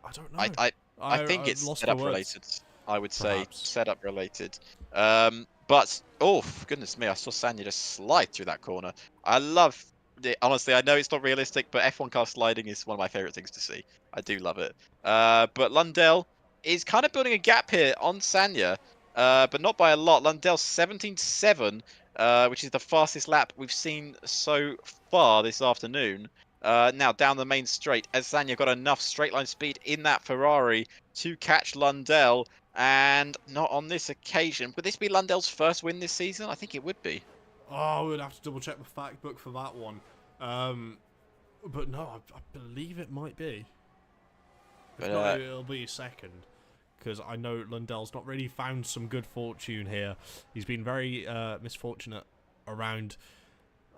I don't know. I think it's setup related. I would say Perhaps. setup related. But, oh, goodness me, I saw Sanya just slide through that corner. I love it. Honestly, I know it's not realistic, but F1 car sliding is one of my favourite things to see. I do love it. But Lundell is kind of building a gap here on Sanya, but not by a lot. Lundell 17.7, which is the fastest lap we've seen so far this afternoon. Now down the main straight, as Sanya got enough straight line speed in that Ferrari to catch Lundell, and not on this occasion. Would this be Lundell's first win this season? I think it would be. Oh, we'd have to double check the fact book for that one. But no, I believe it might be. If not, it'll be second. Because I know Lundell's not really found some good fortune here. He's been very misfortunate around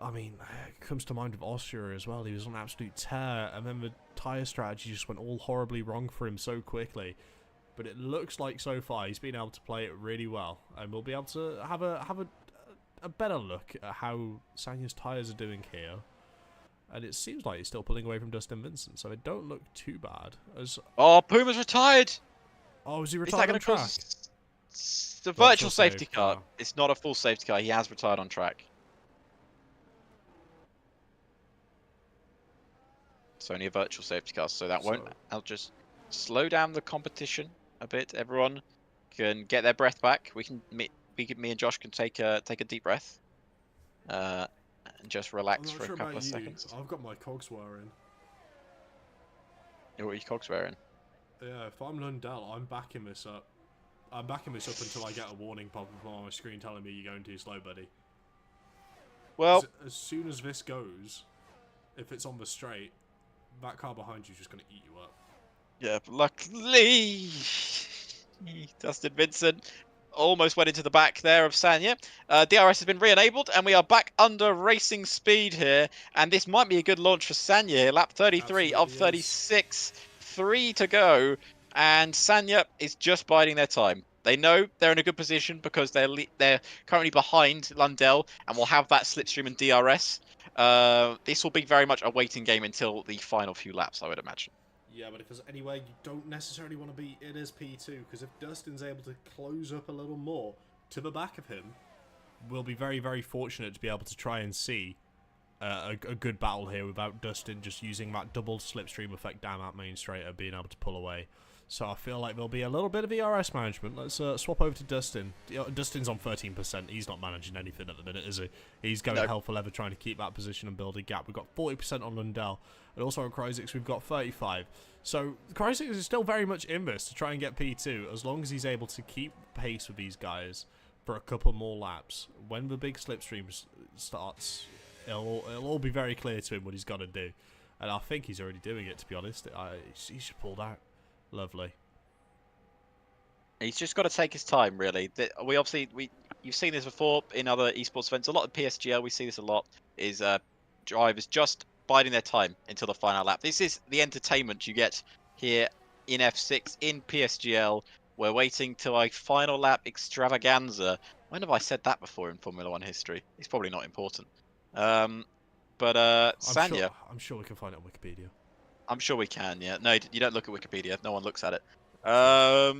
I mean, it comes to mind with Austria as well. He was on an absolute tear, and then the tyre strategy just went all horribly wrong for him so quickly. But it looks like so far he's been able to play it really well, and we'll be able to have a better look at how Sanya's tyres are doing here. And it seems like he's still pulling away from Dustin Vincent, so it don't look too bad. As Oh, Puma's retired. oh, is he Is that retired going on to track? cause the Virtual virtual safety safety car? car. It's not a full safety car. He has retired on track. It's only a virtual safety car, so that won't. I'll just slow down the competition a bit. Everyone can get their breath back. Me and Josh can take a deep breath, and just I'm relax not for sure a couple about of you. seconds. I've got my cogs wearing. What are your cogs wearing? Yeah, if I'm Lundell, I'm backing this up. I'm backing this up until I get a warning pop up on my screen telling me you're going too slow, buddy. Well, As soon as this goes, if it's on the straight, that car behind you is just going to eat you up. yeah, but luckily, Dustin Vincent almost went into the back there of Sanya. DRS has been re-enabled, and we are back under racing speed here. And this might be a good launch for Sanya here. Lap 33 of Absolutely 36, 3 to go, and Sanya is just biding their time. They know they're in a good position because they're currently behind Lundell, and will have that slipstream and DRS. This will be very much a waiting game until the final few laps, I would imagine. Yeah, but if there's anywhere you don't necessarily want to be, it is P2, because if Dustin's able to close up a little more to the back of him, we'll be very, very fortunate to be able to try and see a good battle here without Dustin just using that double slipstream effect down that main straight and being able to pull away. So I feel like there'll be a little bit of ERS management. Let's swap over to Dustin. Dustin's on 13%. He's not managing anything at the minute, is he? He's going hell for leather trying to keep that position and build a gap. We've got 40% on Lundell. And also on Kryzix, we've got 35. So Kryzix is still very much in this to try and get P2, as long as he's able to keep pace with these guys for a couple more laps. When the big slipstream starts, it'll all be very clear to him what he's got to do. And I think he's already doing it, to be honest. He should pulled out. Lovely. He's just got to take his time, really. You've seen this before in other esports events. A lot of PSGL, we see this a lot, is drivers just biding their time until the final lap. This is the entertainment you get here in F6, in PSGL. We're waiting till a final lap extravaganza. When have I said that before in Formula 1 history? It's probably not important. Sanya... I'm sure we can find it on Wikipedia. I'm sure we can, yeah. No, you don't look at Wikipedia. No one looks at it. But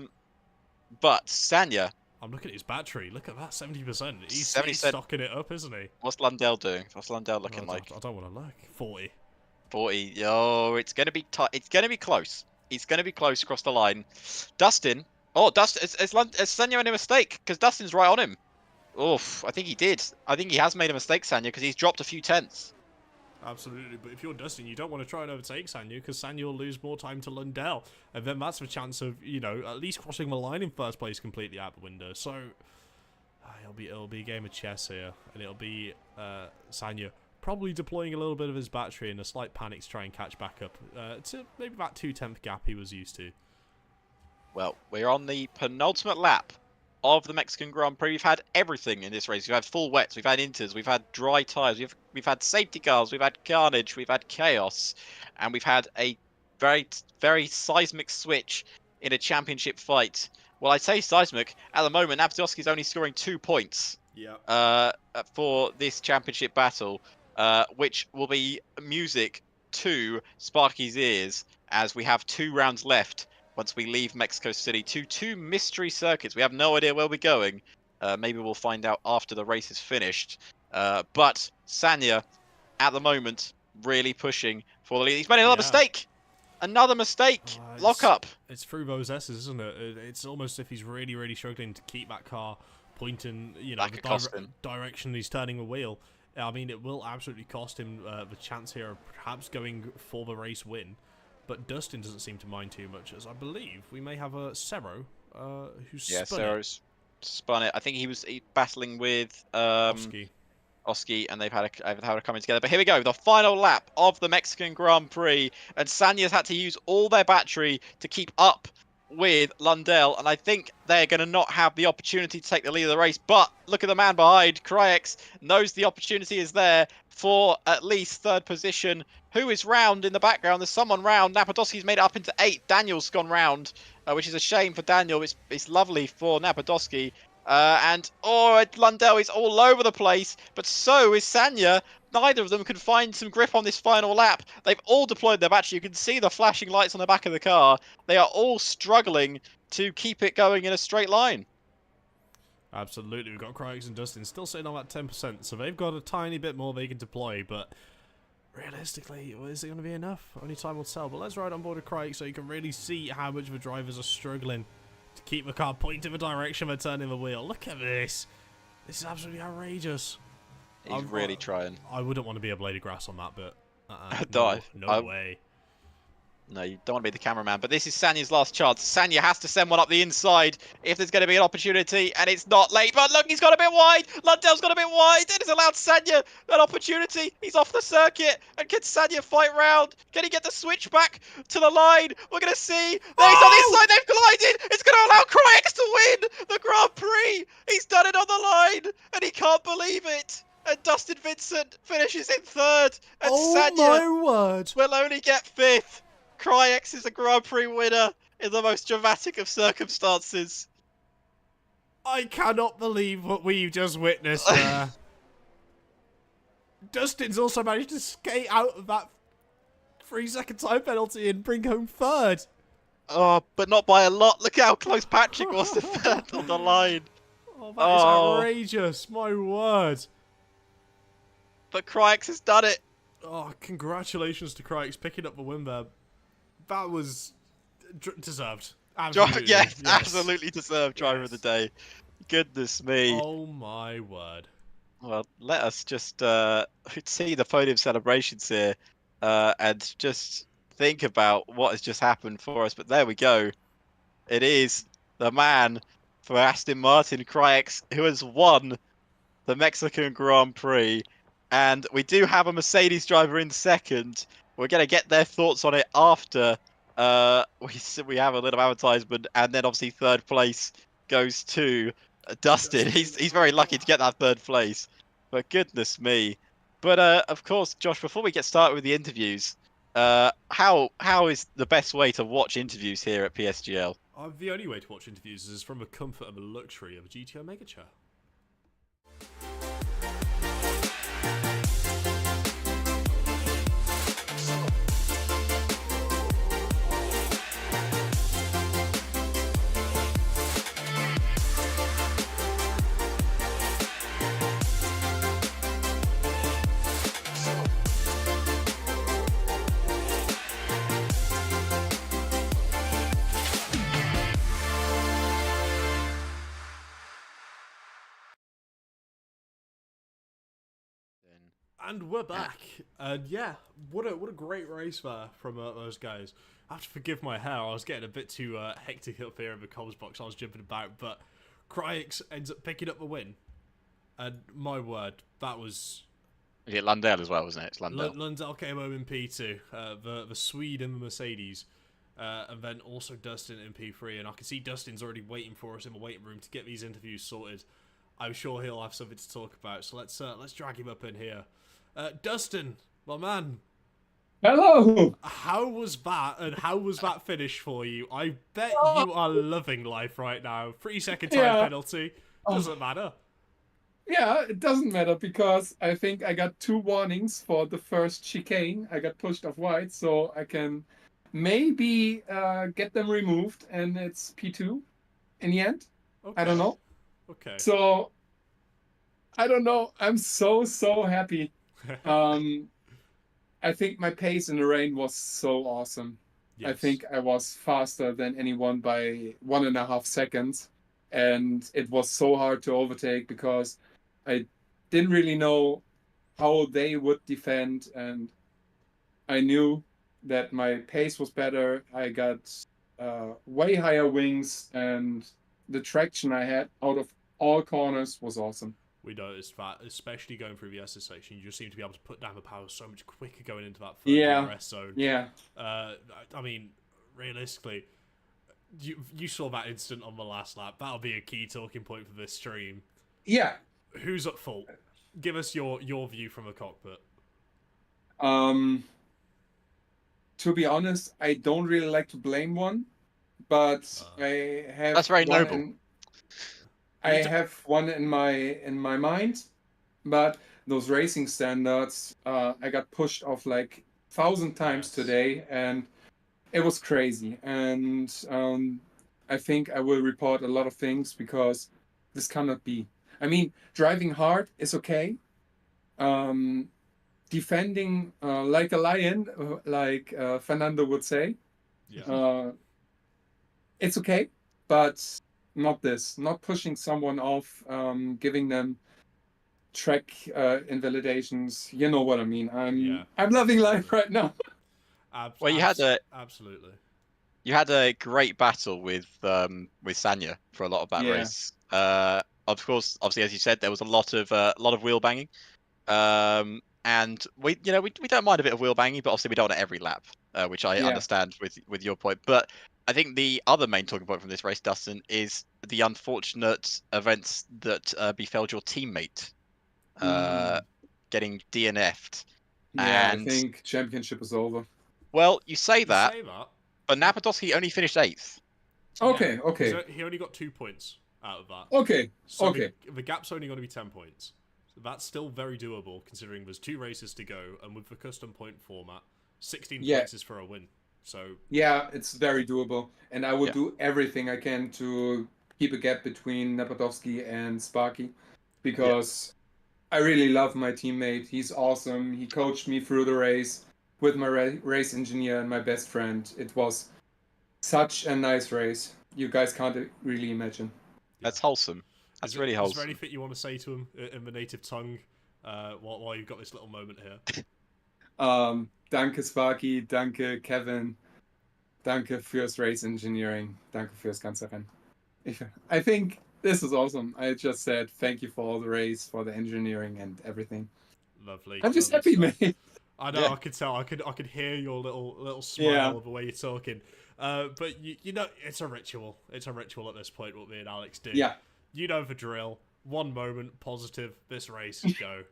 Sanya... I'm looking at his battery. Look at that, 70%. He's 70%. stocking it up, isn't he? What's Lundell doing? What's Lundell looking like? I don't want to look. 40. 40. Yo, it's going to be tight. It's going to be close. It's going to be close across the line. Dustin. Oh, Dustin. Has Sanya made a mistake? Because Dustin's right on him. Oof, I think he did. I think he has made a mistake, Sanya, because he's dropped a few tenths. Absolutely, but if you're Dustin, you don't want to try and overtake Sanya, because Sanya will lose more time to Lundell, and then that's a chance of, you know, at least crossing the line in first place completely out the window. So it'll be a game of chess here, and it'll be Sanya probably deploying a little bit of his battery in a slight panic to try and catch back up to maybe that 2/10 gap he was used to. Well, we're on the penultimate lap of the Mexican Grand Prix. We've had everything in this race. We've had full wets, we've had inters, we've had dry tyres, we've had safety cars, we've had carnage, we've had chaos, and we've had a very, very seismic switch in a championship fight. Well, I say seismic. At the moment, Avdioski's only scoring 2 points for this championship battle, which will be music to Sparky's ears as we have 2 rounds left. Once we leave Mexico City to 2 mystery circuits. We have no idea where we're going. Maybe we'll find out after the race is finished. But Sanya, at the moment, really pushing for the lead. He's made another mistake! Another mistake! Lock up! It's through those S's, isn't it? It's almost as if he's really, really struggling to keep that car pointing, you know, the direction he's turning the wheel. I mean, it will absolutely cost him the chance here of perhaps going for the race win. But Dustin doesn't seem to mind too much, as I believe we may have a Cerro who's spun Cerro's spun it. I think he was battling with Oski, and they've had a coming together. But here we go, the final lap of the Mexican Grand Prix, and Sanya's had to use all their battery to keep up with Lundell, and I think they're going to not have the opportunity to take the lead of the race. But look at the man behind. Kriex knows the opportunity is there for at least third position. Who is round in the background? There's someone round. Napadowski's made it up into 8. Daniel's gone round, which is a shame for Daniel. It's lovely for Napadowski. Lundell is all over the place, but so is Sanya. Neither of them can find some grip on this final lap. They've all deployed their battery. You can see the flashing lights on the back of the car. They are all struggling to keep it going in a straight line. Absolutely, we've got Kriex and Dustin still sitting on that 10%, so they've got a tiny bit more they can deploy, but realistically, is it going to be enough? Only time will tell, but let's ride on board with Kriex so you can really see how much the drivers are struggling to keep the car pointing the direction they're turning the wheel. Look at this. This is absolutely outrageous. He's really trying. I wouldn't want to be a blade of grass on that, but no way. No, you don't want to be the cameraman, but this is Sanya's last chance. Sanya has to send one up the inside if there's going to be an opportunity, and it's not late. But look, he's got a bit wide. Lundell's got a bit wide. It has allowed Sanya an opportunity. He's off the circuit, and can Sanya fight round? Can he get the switch back to the line? We're going to see. There he's on the inside. They've collided. It's going to allow Kriex to win the Grand Prix. He's done it on the line, and he can't believe it. And Dustin Vincent finishes in 3rd, and Sanya my word. will only get 5th. Kriex is a Grand Prix winner in the most dramatic of circumstances. I cannot believe what we've just witnessed there. Dustin's also managed to skate out of that 3-second time penalty and bring home 3rd. Oh, but not by a lot. Look how close Patrick was to 3rd on the line. Oh, that is outrageous. My word. But Kriex has done it. Oh, congratulations to Kriex picking up the win there. That was deserved. Absolutely. Yes, absolutely deserved driver of the day. Goodness me. Oh my word. Well, let us just see the podium celebrations here and just think about what has just happened for us. But there we go. It is the man for Aston Martin, Kriex, who has won the Mexican Grand Prix. And we do have a Mercedes driver in 2nd. We're going to get their thoughts on it after we have a little advertisement. And then obviously 3rd place goes to Dustin. He's very lucky to get that 3rd place. But goodness me. But of course, Josh, before we get started with the interviews, how is the best way to watch interviews here at PSGL? The only way to watch interviews is from the comfort and the luxury of a GTO Mega Chair. And we're back. And yeah, what a great race there from those guys. I have to forgive my hair. I was getting a bit too hectic up here in the comms box. I was jumping about, but Kriex ends up picking up the win. And my word, that was... Yeah, Lundell as well, wasn't it? It's Lundell. Lundell came home in P2, the Swede in the Mercedes, and then also Dustin in P3. And I can see Dustin's already waiting for us in the waiting room to get these interviews sorted. I'm sure he'll have something to talk about. So let's drag him up in here. Dustin, my man. Hello. How was that, and how was that finish for you? I bet you are loving life right now. 3-second time penalty. Doesn't matter. Yeah, it doesn't matter because I think I got 2 warnings for the first chicane. I got pushed off wide, so I can maybe get them removed, and it's P2 in the end. Okay. I don't know. Okay. So, I don't know. I'm so happy. I think my pace in the rain was so awesome. Yes. I think I was faster than anyone by 1.5 seconds. And it was so hard to overtake because I didn't really know how they would defend. And I knew that my pace was better. I got way higher wings, and the traction I had out of all corners was awesome. We noticed that, especially going through the SS section, you just seem to be able to put down the power so much quicker going into that third DRS zone. Yeah. I mean, realistically, you saw that incident on the last lap. That'll be a key talking point for this stream. Yeah. Who's at fault? Give us your view from a cockpit. To be honest, I don't really like to blame one, but I have That's very one noble. I have one in my mind, but those racing standards, I got pushed off like 1,000 times today, and it was crazy. And I think I will report a lot of things because this cannot be. I mean, driving hard is okay. Defending like a lion, like Fernando would say, it's okay, but not this. Not pushing someone off, giving them track invalidations. You know what I mean. I'm loving life right now. Well, you had absolutely. You had a great battle with Sanya for a lot of that race. Of course, obviously, as you said, there was a lot of wheel banging. And we don't mind a bit of wheel banging, but obviously we don't want it every lap, which I understand with your point. But I think the other main talking point from this race, Dustin, is the unfortunate events that befell your teammate, getting DNF'd. Yeah, And I think championship is over. well, you say that, but Napadovsky only finished 8th. Okay, Yeah, okay. He only got 2 points out of that. Okay, so okay. The gap's only going to be 10 points. So that's still very doable, considering there's 2 races to go, and with the custom point format, 16 points is for a win. So yeah, it's very doable, and I will do everything I can to keep a gap between Napadovsky and Sparky, because I really love my teammate. He's awesome. He coached me through the race with my race engineer and my best friend. It was such a nice race. You guys can't really imagine. That's wholesome. That's really wholesome. Is there anything you want to say to him in the native tongue while you've got this little moment here? Danke Sparky, danke Kevin, danke fürs Race Engineering, danke fürs ganze Rennen. I think this is awesome. I just said thank you for all the race, for the engineering and everything. Lovely. I'm just happy, mate. I know. I could tell. I could hear your little smile of the way you're talking. But you know, it's a ritual. It's a ritual at this point. What me and Alex do. Yeah. You know the drill. One moment, positive. This race, go.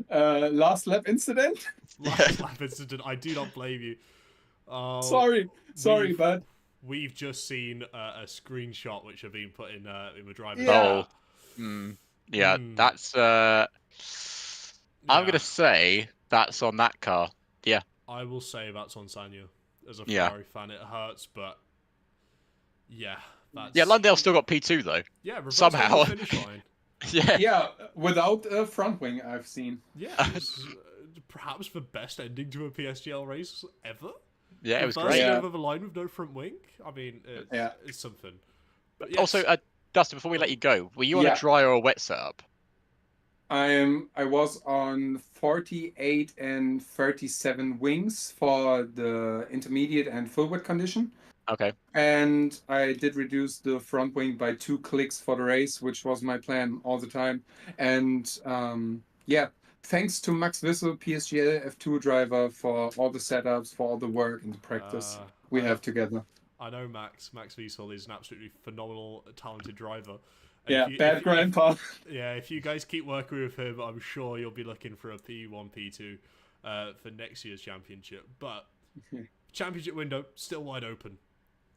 Last lap incident. Last lap incident. I do not blame you. Sorry, bud. We've just seen a screenshot which have been put in the driver. That's. I'm gonna say that's on that car. Yeah. I will say that's on Sanya. As a Ferrari fan, it hurts, but yeah. Lundale still got P2 though. Yeah, somehow. Finish line. Yeah, without a front wing, I've seen. Yeah, it was, perhaps the best ending to a PSGL race ever. Yeah, it was great. great. Over the line with no front wing. I mean, it's something. But yes. Also, Dustin, before we let you go, were you on a dry or a wet setup? I was on 48 and 37 wings for the intermediate and full wet condition. Okay. And I did reduce the front wing by 2 clicks for the race, which was my plan all the time. And thanks to Max Wissel, PSGL F2 driver, for all the setups, for all the work and the practice we have together. I know Max Wissel is an absolutely phenomenal, talented driver. Grandpa. If you guys keep working with him, I'm sure you'll be looking for a P1, P2 for next year's championship. But championship window still wide open.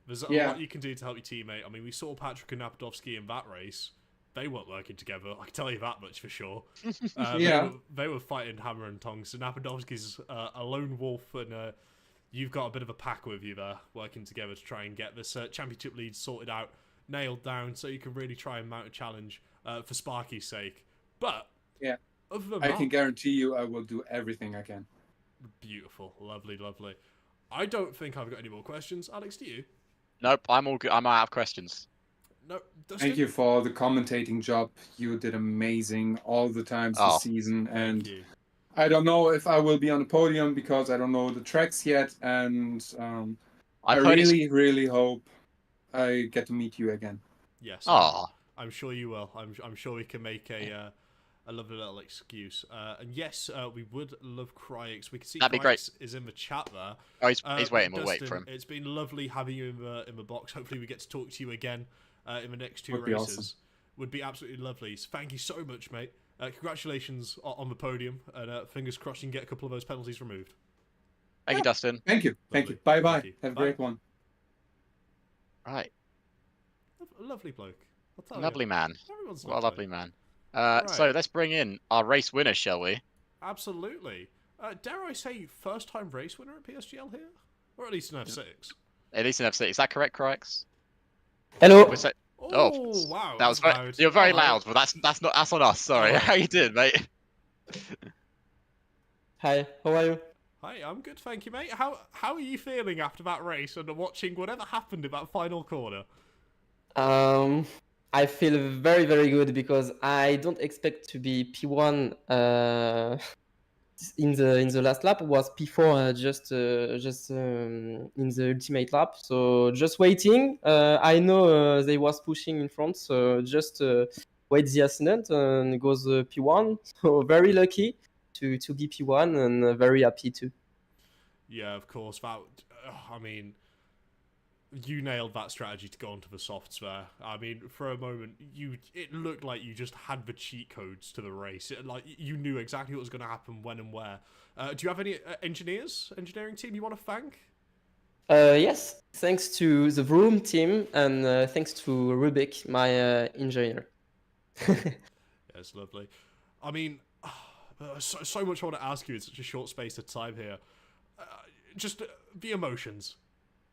There's a lot you can do to help your teammate. I mean, we saw Patrick and Napadovsky in that race. They weren't working together. I can tell you that much for sure. They were fighting hammer and tongs. So Napadovsky's a lone wolf, and you've got a bit of a pack with you there, working together to try and get this championship lead sorted out, nailed down, so you can really try and mount a challenge for Sparky's sake. But other than I can guarantee you I will do everything I can. Beautiful. Lovely. I don't think I've got any more questions. Alex, do you? Nope, I'm all good. I'm out of questions. No, thank you for the commentating job. You did amazing all the times this season, and I don't know if I will be on the podium because I don't know the tracks yet, and I really hope I get to meet you again. Yes. I'm sure you will. I'm sure we can make a a lovely little excuse. And yes, we would love Cryx. We can see That'd be great. Cryx is in the chat there. Oh, he's waiting. We'll wait Dustin, for him. it's been lovely having you in the box. Hopefully, we get to talk to you again in the next two Would be races. awesome. Would be absolutely lovely. So thank you so much, mate. Congratulations on the podium, and fingers crossed you can get a couple of those penalties removed. Thank you, Dustin. Thank you. Thank Lovely. you. Bye bye. Thank you. Have a Bye. great one. Right. Lovely bloke. I'll tell Lovely you. man. Everyone's What a lovely man. Right. So let's bring in our race winner, shall we? Absolutely. Dare I say, first time race winner at PSGL here? Or at least in F6? At least in F6. Is that correct, Cryx? Hello. Oh, wow. That was that's very, loud. you're very Hello. loud, but that's on us. Sorry. Hello. How you doing, mate? Hi. How are you? Hi, I'm good, thank you, mate. How are you feeling after that race and watching whatever happened in that final corner? I feel very very good because I don't expect to be P1 in the last lap. It was P4 just in the ultimate lap. So just waiting. I know they was pushing in front, so just wait the accident and it goes P1. So very lucky to be P1 and very happy too. Yeah, of course. That, I mean, you nailed that strategy to go onto the softs there. I mean, for a moment, it looked like you just had the cheat codes to the race. Like you knew exactly what was going to happen, when and where. Do you have any engineering team you want to thank? Yes, thanks to the Vroom team and thanks to Rubik, my engineer. Yes, lovely. I mean, so much I want to ask you in such a short space of time here. Just the emotions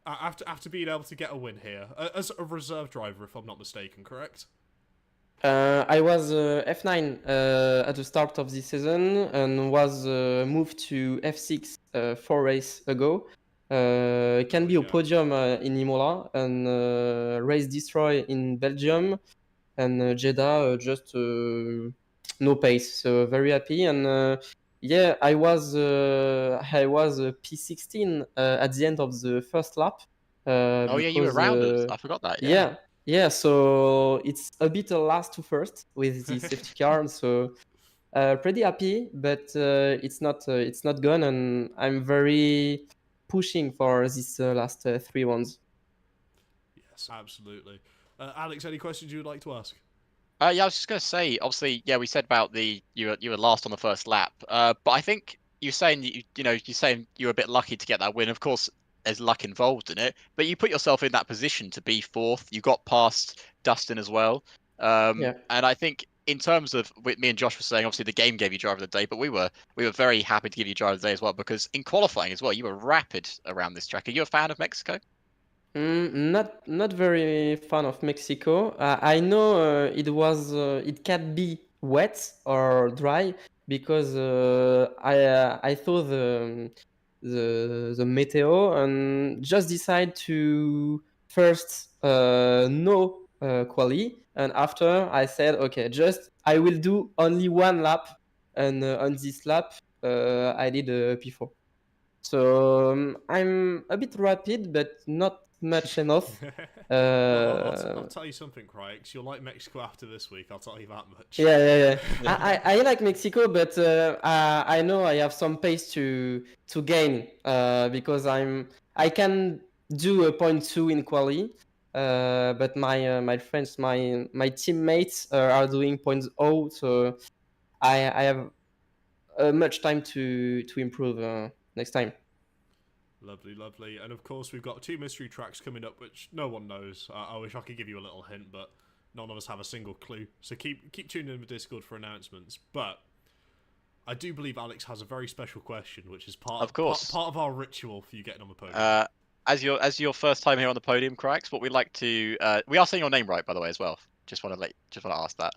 after being able to get a win here as a reserve driver, if I'm not mistaken, correct? I was F9 at the start of the season and was moved to F6 4 race ago. Can be a podium in Imola and race destroy in Belgium and Jeddah just no pace. So very happy and yeah, I was P16 at the end of the first lap. Oh yeah, you were Because rounders. I forgot that. Yeah. yeah, so it's a bit a last to first with the safety car, so pretty happy, but it's not gone, and I'm very pushing for these last 3 ones. Yes, absolutely. Alex, any questions you would like to ask? Yeah, I was just gonna say, obviously, yeah, we said about you were last on the first lap, but I think you're saying you're saying you were a bit lucky to get that win. Of course, there's luck involved in it, but you put yourself in that position to be fourth. You got past Dustin as well, Yeah. and I think in terms of what me and Josh were saying, obviously the game gave you driver of the day, but we were very happy to give you driver of the day as well because in qualifying as well, you were rapid around this track. Are you a fan of Mexico? Not very fan of Mexico. I know it can be wet or dry because I saw the meteo and just decide to first no quali and after I said okay, just I will do only one lap and on this lap I did P4. So I'm a bit rapid, but not much enough. I'll tell you something, Cryx. You'll like Mexico after this week, I'll tell you that much. Yeah. I like Mexico, but I know I have some pace to gain because I can do a 0.2 in quali, but my friends, my teammates are doing 0.0, so I have much time to improve next time. Lovely, lovely. And of course, we've got 2 mystery tracks coming up, which no one knows. I wish I could give you a little hint, but none of us have a single clue. So keep tuning in the Discord for announcements. But I do believe Alex has a very special question, which is part of our ritual for you getting on the podium. As your first time here on the podium, Cryx, what we'd like to we are saying your name right, by the way, as well. Just want to ask that.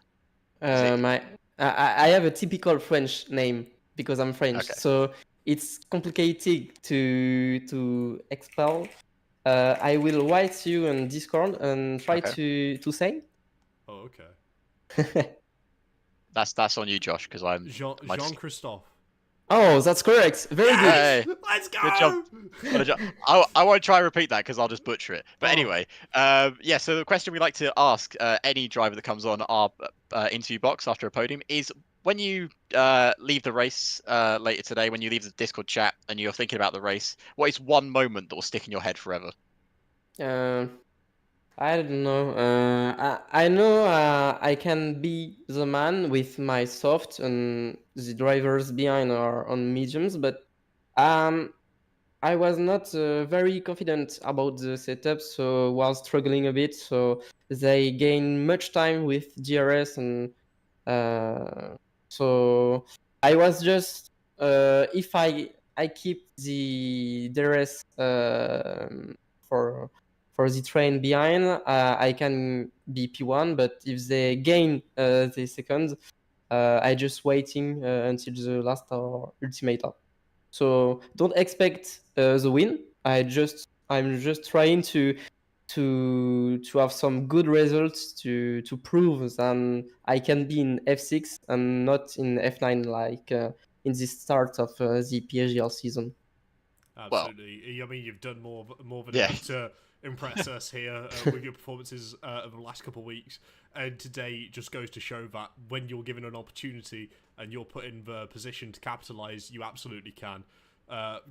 I have a typical French name because I'm French, Okay. so it's complicated to expel. I will write you on Discord and try to say. Oh, okay. That's on you, Josh, because I'm Jean-Christophe. Oh, that's correct. Very good. Hey, Let's go! good job. I won't try and repeat that because I'll just butcher it. But anyway, yeah. So the question we like to ask any driver that comes on our interview box after a podium is, when you leave the race later today, when you leave the Discord chat and you're thinking about the race, what is one moment that will stick in your head forever? I don't know. I know I can be the man with my soft and the drivers behind are on mediums, but I was not very confident about the setup, so was struggling a bit. So they gain much time with GRS, and so I was just if I keep the DRS for the train behind, I can be P1. But if they gain the second, I just waiting until the last or ultimate lap. So don't expect the win. I'm just trying to have some good results to prove that I can be in F6 and not in F9 like in the start of the PSGL season. Well, Absolutely. I mean, you've done more than Yeah. enough to impress us here with your performances of the last couple of weeks. And today just goes to show that when you're given an opportunity and you're put in the position to capitalise, you absolutely can.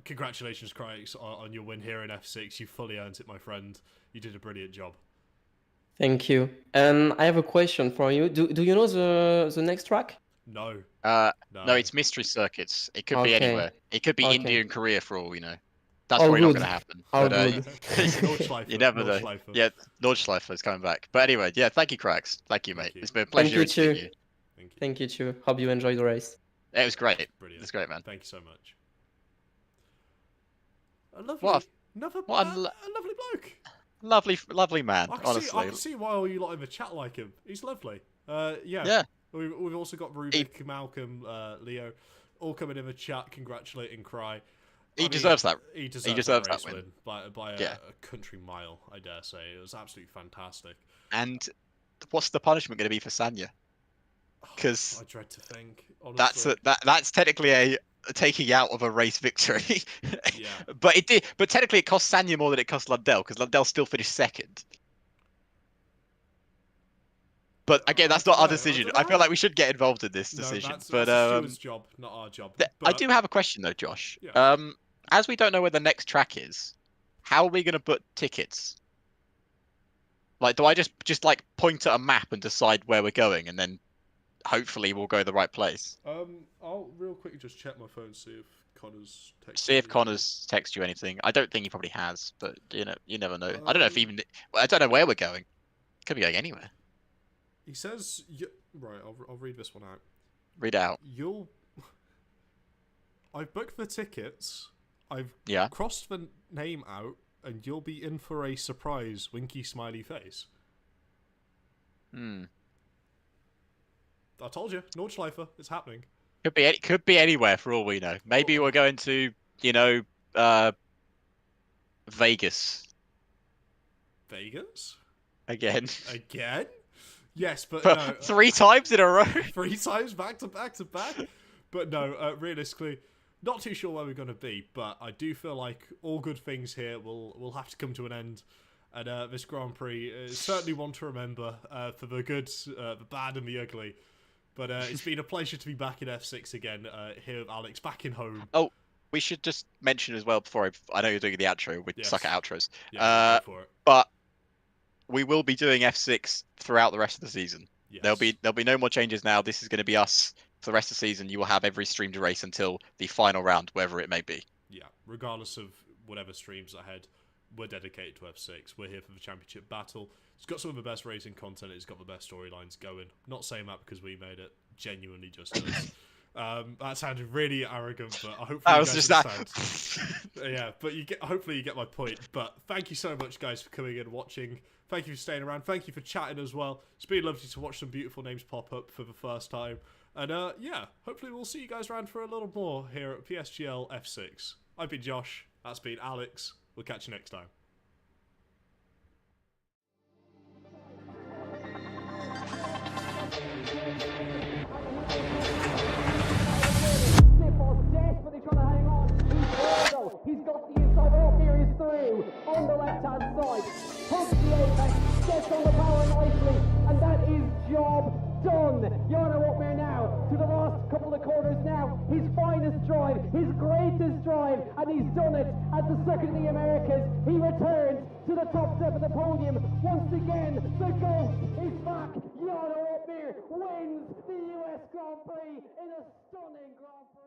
Congratulations, Crikes, on your win here in F6. You fully earned it, my friend. You did a brilliant job. Thank you. And I have a question for you. Do you know the next track? No. No, it's mystery circuits. It could be Okay. anywhere. It could be Okay. India and Korea for all we know. That's All probably not good. going to happen. All But, good. Nordschleifer, you never know. Nordschleifer. Yeah, Nordschleifer is coming back. But anyway, yeah, thank you, Cracks. Thank you, mate. Thank you. It's been a Thank pleasure you interviewing too. you. Thank you. Thank you too. Hope you enjoyed the race. It was great. Brilliant. It was great, man. Thank you so much. A lovely, What another, what a a lovely bloke. lovely man, I honestly. can see why all you lot in the chat like him. He's lovely. Yeah. Yeah. We've also got Rubik, Malcolm, Leo, all coming in the chat congratulating Cry. He deserves that. He deserves that race win. by Yeah. a country mile, I dare say. It was absolutely fantastic. And what's the punishment going to be for Sanya? Because I dread to think. Honestly. that's technically a taking out of a race victory. Yeah. But it did. But technically, it cost Sanya more than it cost Lundell because Lundell still finished second. But again, that's not our decision. I feel like we should get involved in this decision. That's but the steward's job, not our job. I do have a question though, Josh. Yeah. As we don't know where the next track is, how are we going to book tickets? Like, do I just like point at a map and decide where we're going, and then hopefully we'll go the right place? I'll real quickly just check my phone, see if Connor's texted See if me. Connor's texted you anything. I don't think he probably has, but you never know. I don't know if even I don't know where we're going. Could be going anywhere. He says, right. I'll read this one out. Read out. I've booked the tickets. I've Yeah. crossed the name out, and you'll be in for a surprise. Winky smiley face. I told you, Nordschleifer. It's happening. Could be anywhere for all we know. Maybe we're going to Vegas Vegas again. again. Yes, but For no. 3 times in a row. 3 times back to back to back. But no, realistically, not too sure where we're going to be. But I do feel like all good things here will have to come to an end. And this Grand Prix is certainly one to remember for the good, the bad, and the ugly. But it's been a pleasure to be back in F6 again, here with Alex, back in home. Oh, we should just mention as well before I know you're doing the outro. We Yes. suck at outros. Yeah, go for it. But we will be doing F6 throughout the rest of the season. Yes. There'll be no more changes now. This is going to be us for the rest of the season. You will have every streamed race until the final round, wherever it may be. Yeah, regardless of whatever streams ahead, we're dedicated to F6. We're here for the championship battle. It's got some of the best racing content. It's got the best storylines going. Not saying that because we made it. Genuinely just does. That sounded really arrogant, but I hope That you was guys just understand. Yeah, but hopefully you get my point. But thank you so much, guys, for coming in and watching. Thank you for staying around. Thank you for chatting as well. It's been lovely to watch some beautiful names pop up for the first time. And yeah, hopefully we'll see you guys around for a little more here at PSGL F6. I've been Josh. That's been Alex. We'll catch you next time. Desperately trying to hang on. He's got the inside off. Here he's through on the left-hand side. Pumps the apex, gets on the power nicely, and that is job done. You know what we're now. to the last couple of corners now. His finest drive, his greatest drive, and he's done it at the Circuit of the Americas. He returns to the top step of the podium. Once again, the GOAT is back. Jarno Opmeer wins the US Grand Prix in a stunning Grand Prix.